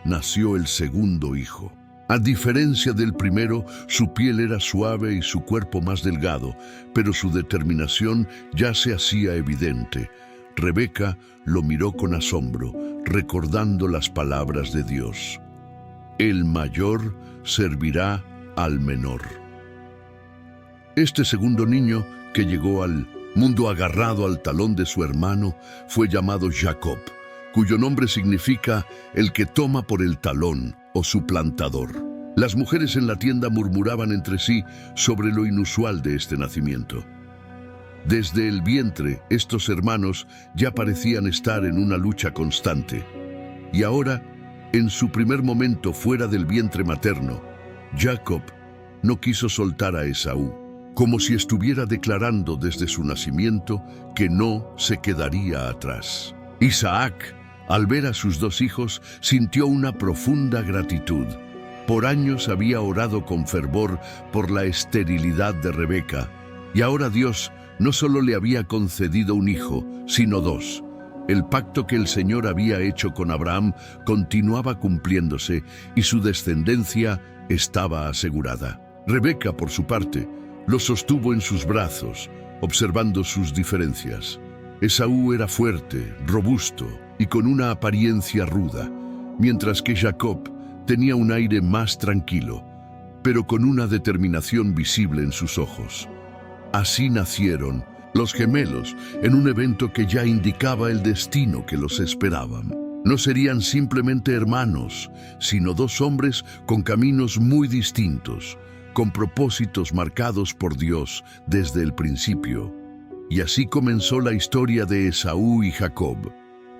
[SPEAKER 1] nació el segundo hijo. A diferencia del primero, su piel era suave y su cuerpo más delgado, pero su determinación ya se hacía evidente. Rebeca lo miró con asombro, recordando las palabras de Dios. El mayor servirá al menor. Este segundo niño, que llegó al mundo agarrado al talón de su hermano, fue llamado Jacob, cuyo nombre significa el que toma por el talón o suplantador. Las mujeres en la tienda murmuraban entre sí sobre lo inusual de este nacimiento. Desde el vientre, estos hermanos ya parecían estar en una lucha constante. Y ahora, en su primer momento fuera del vientre materno, Jacob no quiso soltar a Esaú, como si estuviera declarando desde su nacimiento que no se quedaría atrás. Isaac, al ver a sus dos hijos, sintió una profunda gratitud. Por años había orado con fervor por la esterilidad de Rebeca, y ahora Dios no solo le había concedido un hijo, sino dos. El pacto que el Señor había hecho con Abraham continuaba cumpliéndose y su descendencia estaba asegurada. Rebeca, por su parte, lo sostuvo en sus brazos, observando sus diferencias. Esaú era fuerte, robusto y con una apariencia ruda, mientras que Jacob tenía un aire más tranquilo, pero con una determinación visible en sus ojos. Así nacieron los gemelos en un evento que ya indicaba el destino que los esperaban. No serían simplemente hermanos, sino dos hombres con caminos muy distintos, con propósitos marcados por Dios desde el principio. Y así comenzó la historia de Esaú y Jacob,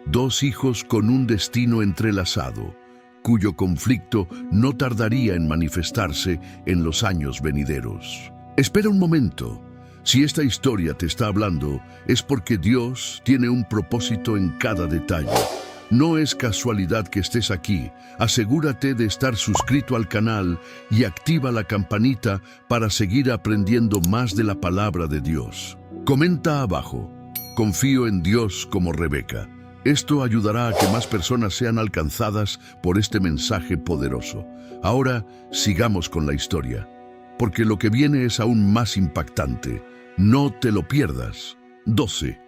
[SPEAKER 1] dos hijos con un destino entrelazado, cuyo conflicto no tardaría en manifestarse en los años venideros. Espera un momento. Si esta historia te está hablando, es porque Dios tiene un propósito en cada detalle. No es casualidad que estés aquí. Asegúrate de estar suscrito al canal y activa la campanita para seguir aprendiendo más de la palabra de Dios. Comenta abajo: confío en Dios como Rebeca. Esto ayudará a que más personas sean alcanzadas por este mensaje poderoso. Ahora sigamos con la historia, porque lo que viene es aún más impactante. No te lo pierdas. 12.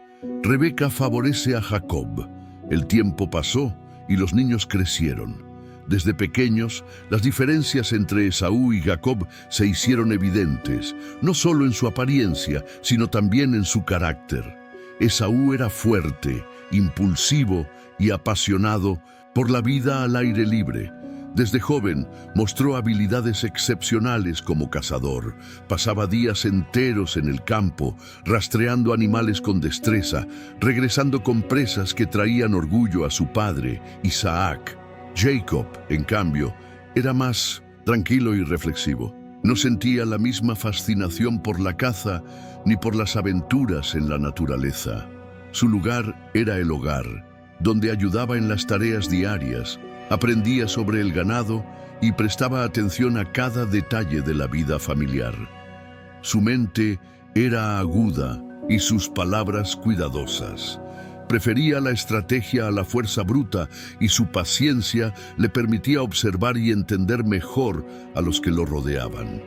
[SPEAKER 1] Rebeca favorece a Jacob. El tiempo pasó y los niños crecieron. Desde pequeños, las diferencias entre Esaú y Jacob se hicieron evidentes, no solo en su apariencia, sino también en su carácter. Esaú era fuerte, impulsivo y apasionado por la vida al aire libre. Desde joven mostró habilidades excepcionales como cazador. Pasaba días enteros en el campo, rastreando animales con destreza, regresando con presas que traían orgullo a su padre, Isaac. Jacob, en cambio, era más tranquilo y reflexivo. No sentía la misma fascinación por la caza ni por las aventuras en la naturaleza. Su lugar era el hogar, donde ayudaba en las tareas diarias, aprendía sobre el ganado y prestaba atención a cada detalle de la vida familiar. Su mente era aguda y sus palabras cuidadosas. Prefería la estrategia a la fuerza bruta y su paciencia le permitía observar y entender mejor a los que lo rodeaban.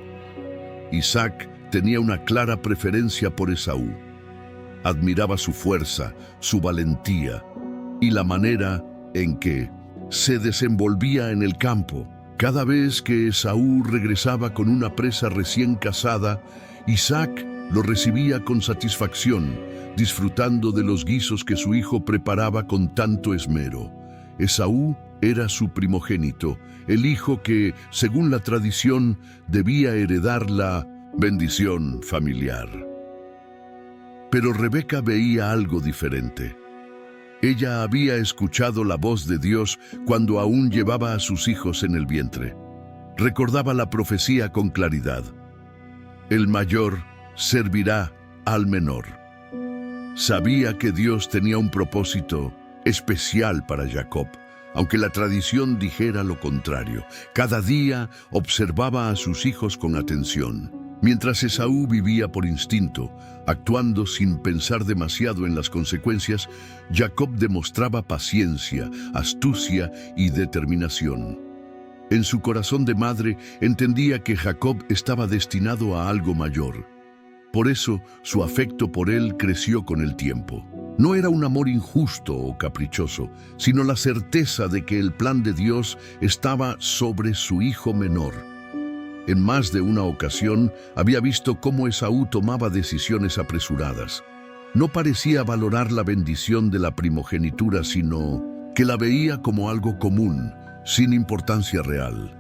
[SPEAKER 1] Isaac tenía una clara preferencia por Esaú. Admiraba su fuerza, su valentía y la manera en que se desenvolvía en el campo. Cada vez que Esaú regresaba con una presa recién cazada, Isaac lo recibía con satisfacción, disfrutando de los guisos que su hijo preparaba con tanto esmero. Esaú era su primogénito, el hijo que, según la tradición, debía heredar la bendición familiar. Pero Rebeca veía algo diferente. Ella había escuchado la voz de Dios cuando aún llevaba a sus hijos en el vientre. Recordaba la profecía con claridad: el mayor servirá al menor. Sabía que Dios tenía un propósito especial para Jacob, aunque la tradición dijera lo contrario. Cada día observaba a sus hijos con atención. Mientras Esaú vivía por instinto, actuando sin pensar demasiado en las consecuencias, Jacob demostraba paciencia, astucia y determinación. En su corazón de madre entendía que Jacob estaba destinado a algo mayor. Por eso, su afecto por él creció con el tiempo. No era un amor injusto o caprichoso, sino la certeza de que el plan de Dios estaba sobre su hijo menor. En más de una ocasión había visto cómo Esaú tomaba decisiones apresuradas. No parecía valorar la bendición de la primogenitura, sino que la veía como algo común, sin importancia real.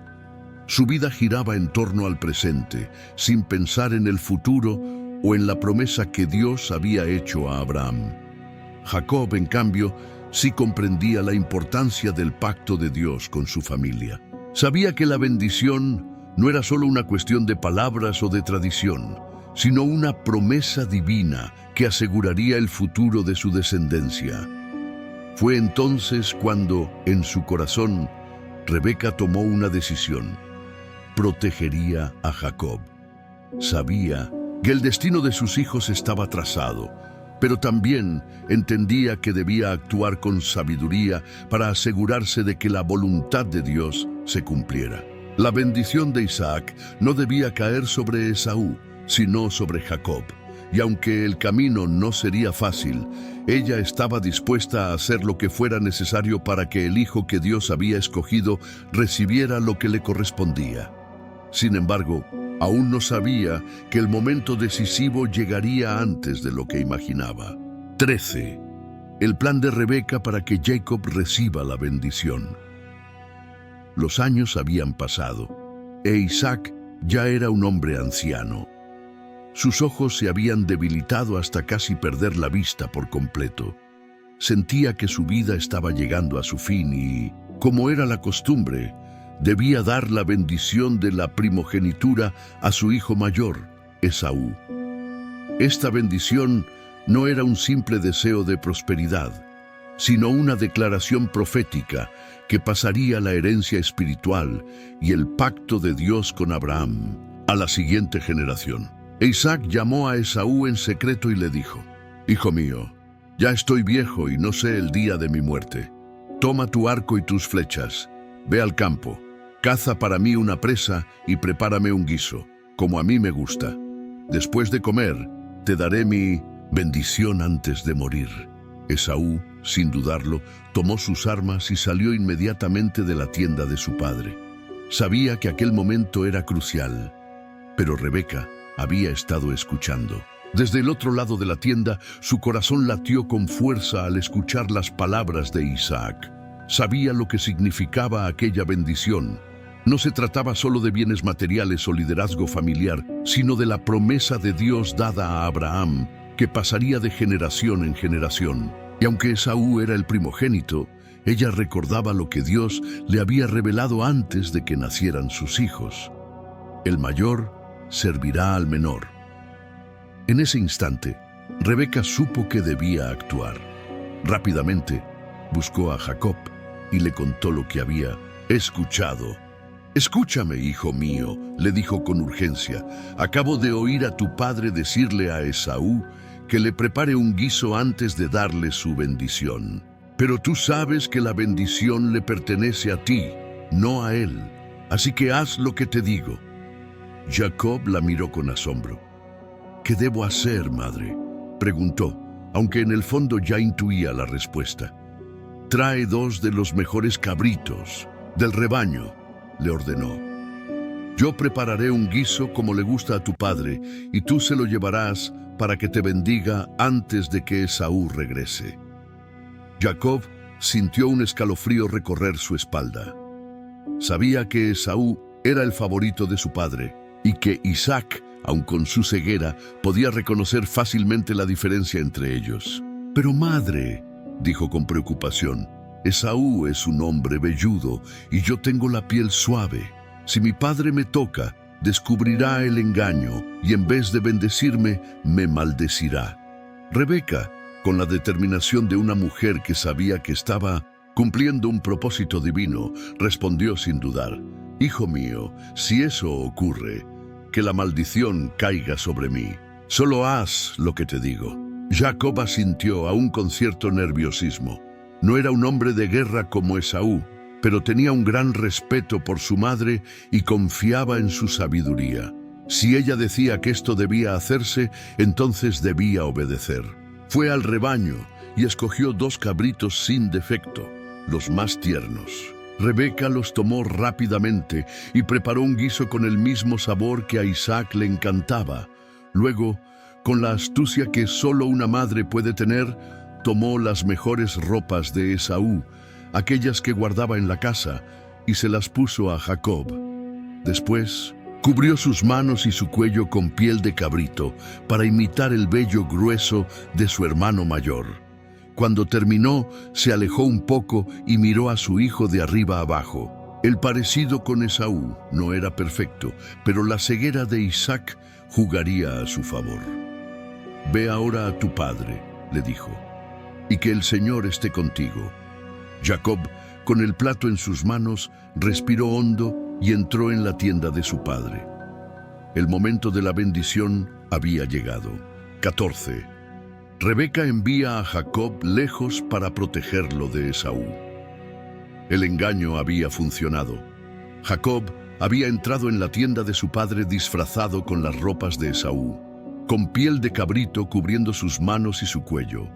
[SPEAKER 1] Su vida giraba en torno al presente, sin pensar en el futuro o en la promesa que Dios había hecho a Abraham. Jacob, en cambio, sí comprendía la importancia del pacto de Dios con su familia. Sabía que la bendición no era solo una cuestión de palabras o de tradición, sino una promesa divina que aseguraría el futuro de su descendencia. Fue entonces cuando, en su corazón, Rebeca tomó una decisión. Protegería a Jacob. Sabía que el destino de sus hijos estaba trazado, pero también entendía que debía actuar con sabiduría para asegurarse de que la voluntad de Dios se cumpliera. La bendición de Isaac no debía caer sobre Esaú, sino sobre Jacob. Y aunque el camino no sería fácil, ella estaba dispuesta a hacer lo que fuera necesario para que el hijo que Dios había escogido recibiera lo que le correspondía. Sin embargo, aún no sabía que el momento decisivo llegaría antes de lo que imaginaba. 13. El plan de Rebeca para que Jacob reciba la bendición. Los años habían pasado, e Isaac ya era un hombre anciano. Sus ojos se habían debilitado hasta casi perder la vista por completo. Sentía que su vida estaba llegando a su fin y, como era la costumbre, debía dar la bendición de la primogenitura a su hijo mayor, Esaú. Esta bendición no era un simple deseo de prosperidad, sino una declaración profética que pasaría la herencia espiritual y el pacto de Dios con Abraham a la siguiente generación. Isaac llamó a Esaú en secreto y le dijo: «Hijo mío, ya estoy viejo y no sé el día de mi muerte. Toma tu arco y tus flechas, ve al campo, caza para mí una presa y prepárame un guiso, como a mí me gusta. Después de comer, te daré mi bendición antes de morir». Esaú, sin dudarlo, tomó sus armas y salió inmediatamente de la tienda de su padre. Sabía que aquel momento era crucial, pero Rebeca había estado escuchando. Desde el otro lado de la tienda, su corazón latió con fuerza al escuchar las palabras de Isaac. Sabía lo que significaba aquella bendición. No se trataba solo de bienes materiales o liderazgo familiar, sino de la promesa de Dios dada a Abraham, que pasaría de generación en generación. Y aunque Esaú era el primogénito, ella recordaba lo que Dios le había revelado antes de que nacieran sus hijos. El mayor servirá al menor. En ese instante, Rebeca supo que debía actuar. Rápidamente, buscó a Jacob y le contó lo que había escuchado. «Escúchame, hijo mío», le dijo con urgencia. «Acabo de oír a tu padre decirle a Esaú que le prepare un guiso antes de darle su bendición. Pero tú sabes que la bendición le pertenece a ti, no a él. Así que haz lo que te digo». Jacob la miró con asombro. «¿Qué debo hacer, madre?», preguntó, aunque en el fondo ya intuía la respuesta. «Trae 2 de los mejores cabritos del rebaño», le ordenó. «Yo prepararé un guiso como le gusta a tu padre, y tú se lo llevarás para que te bendiga antes de que Esaú regrese». Jacob sintió un escalofrío recorrer su espalda. Sabía que Esaú era el favorito de su padre, y que Isaac, aun con su ceguera, podía reconocer fácilmente la diferencia entre ellos. «Pero madre», dijo con preocupación, «Esaú es un hombre velludo y yo tengo la piel suave. Si mi padre me toca, descubrirá el engaño y en vez de bendecirme, me maldecirá». «Rebeca, con la determinación de una mujer que sabía que estaba cumpliendo un propósito divino, respondió sin dudar: «Hijo mío, si eso ocurre, que la maldición caiga sobre mí. Solo haz lo que te digo». Jacob asintió, aún con cierto nerviosismo. No era un hombre de guerra como Esaú, pero tenía un gran respeto por su madre y confiaba en su sabiduría. Si ella decía que esto debía hacerse, entonces debía obedecer. Fue al rebaño y escogió 2 cabritos sin defecto, los más tiernos. Rebeca los tomó rápidamente y preparó un guiso con el mismo sabor que a Isaac le encantaba. Luego, con la astucia que solo una madre puede tener, tomó las mejores ropas de Esaú, aquellas que guardaba en la casa, y se las puso a Jacob. Después, cubrió sus manos y su cuello con piel de cabrito para imitar el vello grueso de su hermano mayor. Cuando terminó, se alejó un poco y miró a su hijo de arriba abajo. El parecido con Esaú no era perfecto, pero la ceguera de Isaac jugaría a su favor. «Ve ahora a tu padre», le dijo, «y que el Señor esté contigo». Jacob, con el plato en sus manos, respiró hondo y entró en la tienda de su padre. El momento de la bendición había llegado. 14. Rebeca envía a Jacob lejos para protegerlo de Esaú. El engaño había funcionado. Jacob había entrado en la tienda de su padre disfrazado con las ropas de Esaú, con piel de cabrito cubriendo sus manos y su cuello.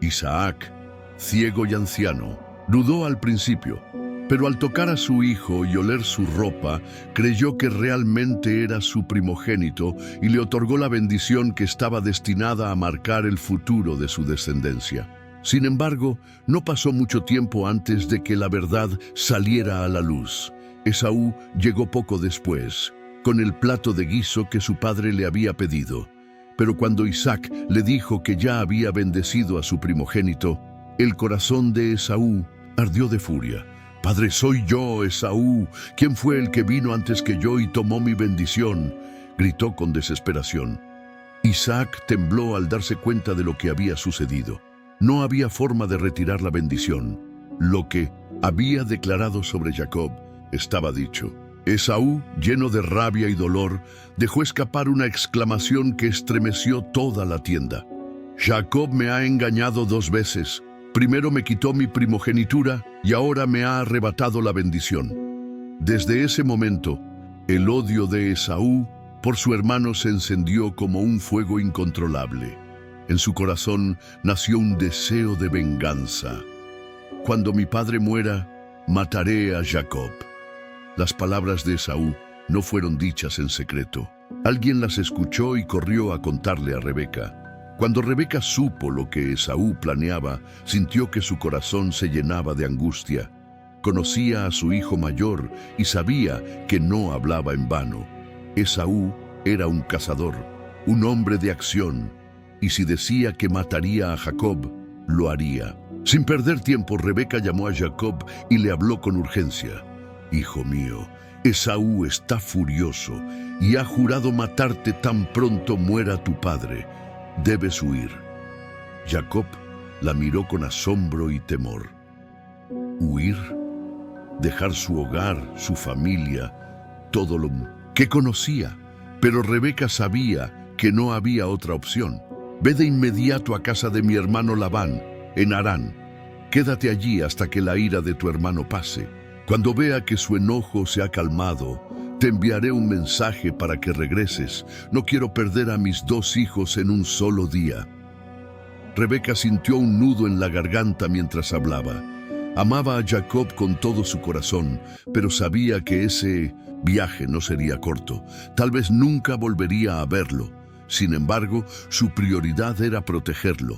[SPEAKER 1] Isaac, ciego y anciano, dudó al principio, pero al tocar a su hijo y oler su ropa, creyó que realmente era su primogénito y le otorgó la bendición que estaba destinada a marcar el futuro de su descendencia. Sin embargo, no pasó mucho tiempo antes de que la verdad saliera a la luz. Esaú llegó poco después, con el plato de guiso que su padre le había pedido. Pero cuando Isaac le dijo que ya había bendecido a su primogénito, el corazón de Esaú ardió de furia. «Padre, soy yo, Esaú. ¿Quién fue el que vino antes que yo y tomó mi bendición?», gritó con desesperación. Isaac tembló al darse cuenta de lo que había sucedido. No había forma de retirar la bendición. Lo que había declarado sobre Jacob estaba dicho. Esaú, lleno de rabia y dolor, dejó escapar una exclamación que estremeció toda la tienda. «Jacob me ha engañado 2 veces. Primero me quitó mi primogenitura y ahora me ha arrebatado la bendición». Desde ese momento, el odio de Esaú por su hermano se encendió como un fuego incontrolable. En su corazón nació un deseo de venganza. «Cuando mi padre muera, mataré a Jacob». Las palabras de Esaú no fueron dichas en secreto. Alguien las escuchó y corrió a contarle a Rebeca. Cuando Rebeca supo lo que Esaú planeaba, sintió que su corazón se llenaba de angustia. Conocía a su hijo mayor y sabía que no hablaba en vano. Esaú era un cazador, un hombre de acción, y si decía que mataría a Jacob, lo haría. Sin perder tiempo, Rebeca llamó a Jacob y le habló con urgencia. «Hijo mío, Esaú está furioso y ha jurado matarte tan pronto muera tu padre. Debes huir». Jacob la miró con asombro y temor. ¿Huir? ¿Dejar su hogar, su familia, todo lo que conocía? Pero Rebeca sabía que no había otra opción. «Ve de inmediato a casa de mi hermano Labán, en Harán. Quédate allí hasta que la ira de tu hermano pase. Cuando vea que su enojo se ha calmado, te enviaré un mensaje para que regreses. No quiero perder a mis 2 hijos en un solo día». Rebeca sintió un nudo en la garganta mientras hablaba. Amaba a Jacob con todo su corazón, pero sabía que ese viaje no sería corto. Tal vez nunca volvería a verlo. Sin embargo, su prioridad era protegerlo.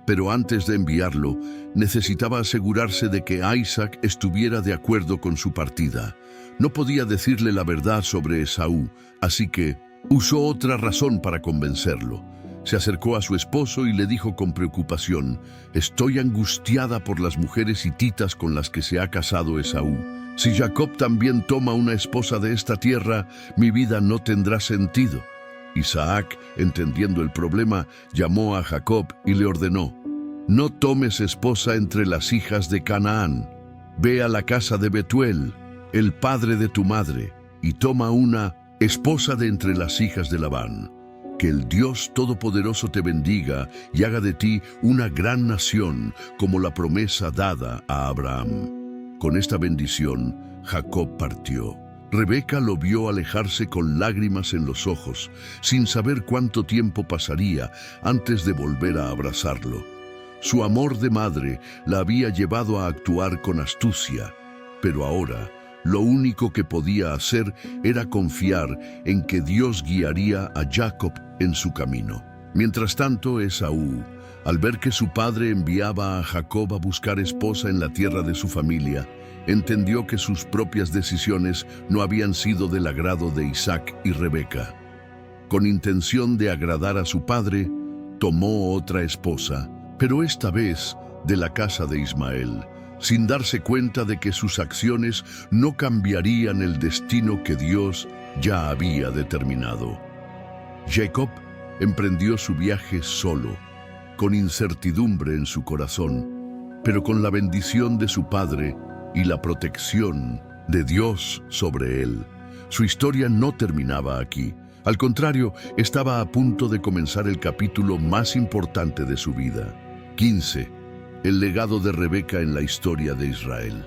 [SPEAKER 1] Pero antes de enviarlo, necesitaba asegurarse de que Isaac estuviera de acuerdo con su partida. No podía decirle la verdad sobre Esaú, así que usó otra razón para convencerlo. Se acercó a su esposo y le dijo con preocupación: «Estoy angustiada por las mujeres hititas con las que se ha casado Esaú. Si Jacob también toma una esposa de esta tierra, mi vida no tendrá sentido». Isaac, entendiendo el problema, llamó a Jacob y le ordenó: «No tomes esposa entre las hijas de Canaán. Ve a la casa de Betuel, el padre de tu madre, y toma una esposa de entre las hijas de Labán. Que el Dios Todopoderoso te bendiga y haga de ti una gran nación, como la promesa dada a Abraham». Con esta bendición, Jacob partió. Rebeca lo vio alejarse con lágrimas en los ojos, sin saber cuánto tiempo pasaría antes de volver a abrazarlo. Su amor de madre la había llevado a actuar con astucia, pero ahora lo único que podía hacer era confiar en que Dios guiaría a Jacob en su camino. Mientras tanto, Esaú, al ver que su padre enviaba a Jacob a buscar esposa en la tierra de su familia, entendió que sus propias decisiones no habían sido del agrado de Isaac y Rebeca. Con intención de agradar a su padre, tomó otra esposa, pero esta vez de la casa de Ismael, sin darse cuenta de que sus acciones no cambiarían el destino que Dios ya había determinado. Jacob emprendió su viaje solo, con incertidumbre en su corazón, pero con la bendición de su padre y la protección de Dios sobre él. Su historia no terminaba aquí. Al contrario, estaba a punto de comenzar el capítulo más importante de su vida. 15. El legado de Rebeca en la historia de Israel.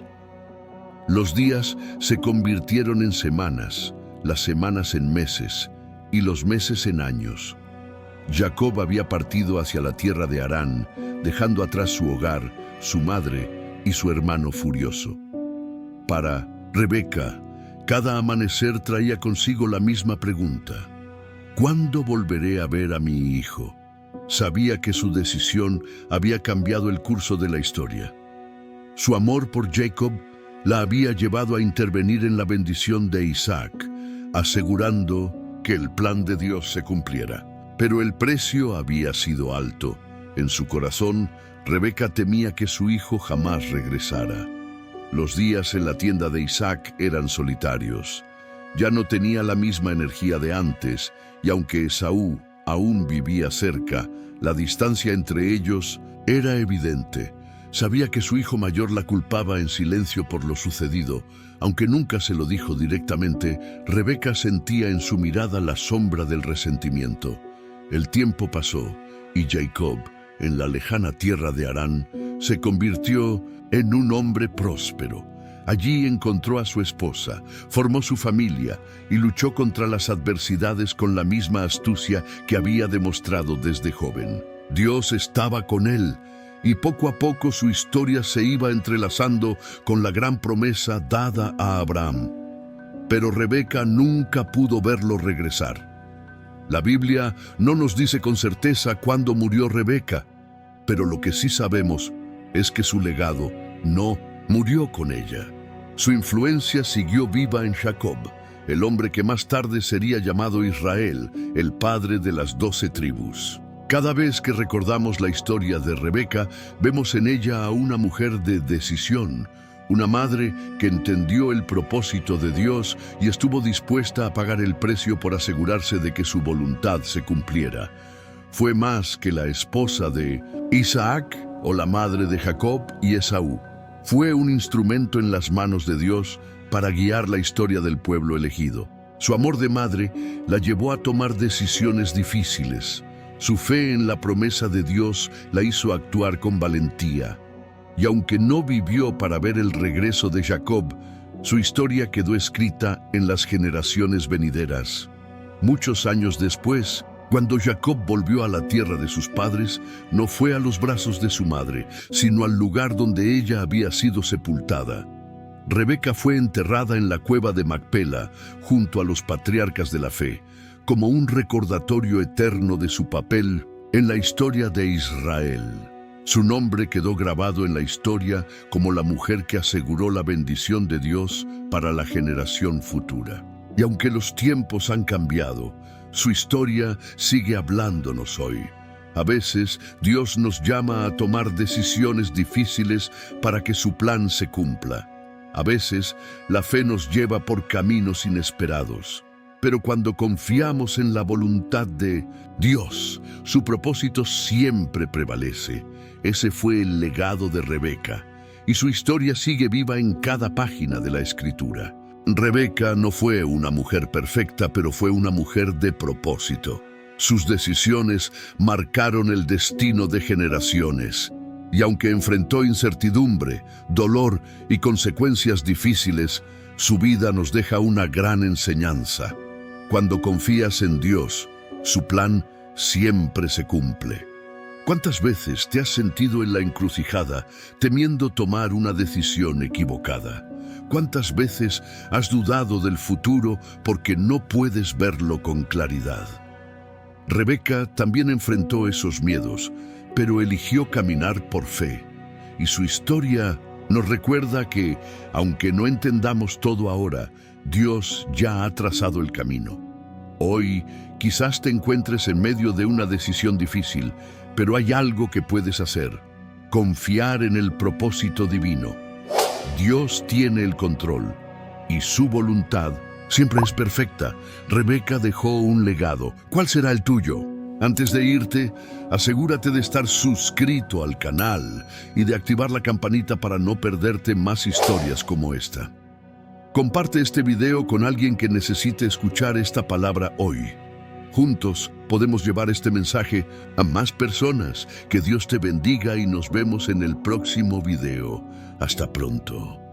[SPEAKER 1] Los días se convirtieron en semanas, las semanas en meses y los meses en años. Jacob había partido hacia la tierra de Harán, dejando atrás su hogar, su madre y su hermano furioso. Para Rebeca, cada amanecer traía consigo la misma pregunta: ¿cuándo volveré a ver a mi hijo? Sabía que su decisión había cambiado el curso de la historia. Su amor por Jacob la había llevado a intervenir en la bendición de Isaac, asegurando que el plan de Dios se cumpliera. Pero el precio había sido alto. En su corazón, Rebeca temía que su hijo jamás regresara. Los días en la tienda de Isaac eran solitarios. Ya no tenía la misma energía de antes, y aunque Esaú aún vivía cerca, la distancia entre ellos era evidente. Sabía que su hijo mayor la culpaba en silencio por lo sucedido. Aunque nunca se lo dijo directamente, Rebeca sentía en su mirada la sombra del resentimiento. El tiempo pasó y Jacob, en la lejana tierra de Harán, se convirtió en un hombre próspero. Allí encontró a su esposa, formó su familia y luchó contra las adversidades con la misma astucia que había demostrado desde joven. Dios estaba con él y poco a poco su historia se iba entrelazando con la gran promesa dada a Abraham. Pero Rebeca nunca pudo verlo regresar. La Biblia no nos dice con certeza cuándo murió Rebeca, pero lo que sí sabemos es que su legado no murió con ella. Su influencia siguió viva en Jacob, el hombre que más tarde sería llamado Israel, el padre de las 12 tribus. Cada vez que recordamos la historia de Rebeca, vemos en ella a una mujer de decisión, una madre que entendió el propósito de Dios y estuvo dispuesta a pagar el precio por asegurarse de que su voluntad se cumpliera. Fue más que la esposa de Isaac o la madre de Jacob y Esaú. Fue un instrumento en las manos de Dios para guiar la historia del pueblo elegido. Su amor de madre la llevó a tomar decisiones difíciles. Su fe en la promesa de Dios la hizo actuar con valentía. Y aunque no vivió para ver el regreso de Jacob, su historia quedó escrita en las generaciones venideras. Muchos años después, cuando Jacob volvió a la tierra de sus padres, no fue a los brazos de su madre, sino al lugar donde ella había sido sepultada. Rebeca fue enterrada en la cueva de Macpela, junto a los patriarcas de la fe, como un recordatorio eterno de su papel en la historia de Israel. Su nombre quedó grabado en la historia como la mujer que aseguró la bendición de Dios para la generación futura. Y aunque los tiempos han cambiado, su historia sigue hablándonos hoy. A veces, Dios nos llama a tomar decisiones difíciles para que su plan se cumpla. A veces, la fe nos lleva por caminos inesperados. Pero cuando confiamos en la voluntad de Dios, su propósito siempre prevalece. Ese fue el legado de Rebeca, y su historia sigue viva en cada página de la Escritura. Rebeca no fue una mujer perfecta, pero fue una mujer de propósito. Sus decisiones marcaron el destino de generaciones. Y aunque enfrentó incertidumbre, dolor y consecuencias difíciles, su vida nos deja una gran enseñanza. Cuando confías en Dios, su plan siempre se cumple. ¿Cuántas veces te has sentido en la encrucijada temiendo tomar una decisión equivocada? ¿Cuántas veces has dudado del futuro porque no puedes verlo con claridad? Rebeca también enfrentó esos miedos, pero eligió caminar por fe. Y su historia nos recuerda que, aunque no entendamos todo ahora, Dios ya ha trazado el camino. Hoy quizás te encuentres en medio de una decisión difícil, pero hay algo que puedes hacer: confiar en el propósito divino. Dios tiene el control y su voluntad siempre es perfecta. Rebeca dejó un legado. ¿Cuál será el tuyo? Antes de irte, asegúrate de estar suscrito al canal y de activar la campanita para no perderte más historias como esta. Comparte este video con alguien que necesite escuchar esta palabra hoy. Juntos podemos llevar este mensaje a más personas. Que Dios te bendiga y nos vemos en el próximo video. Hasta pronto.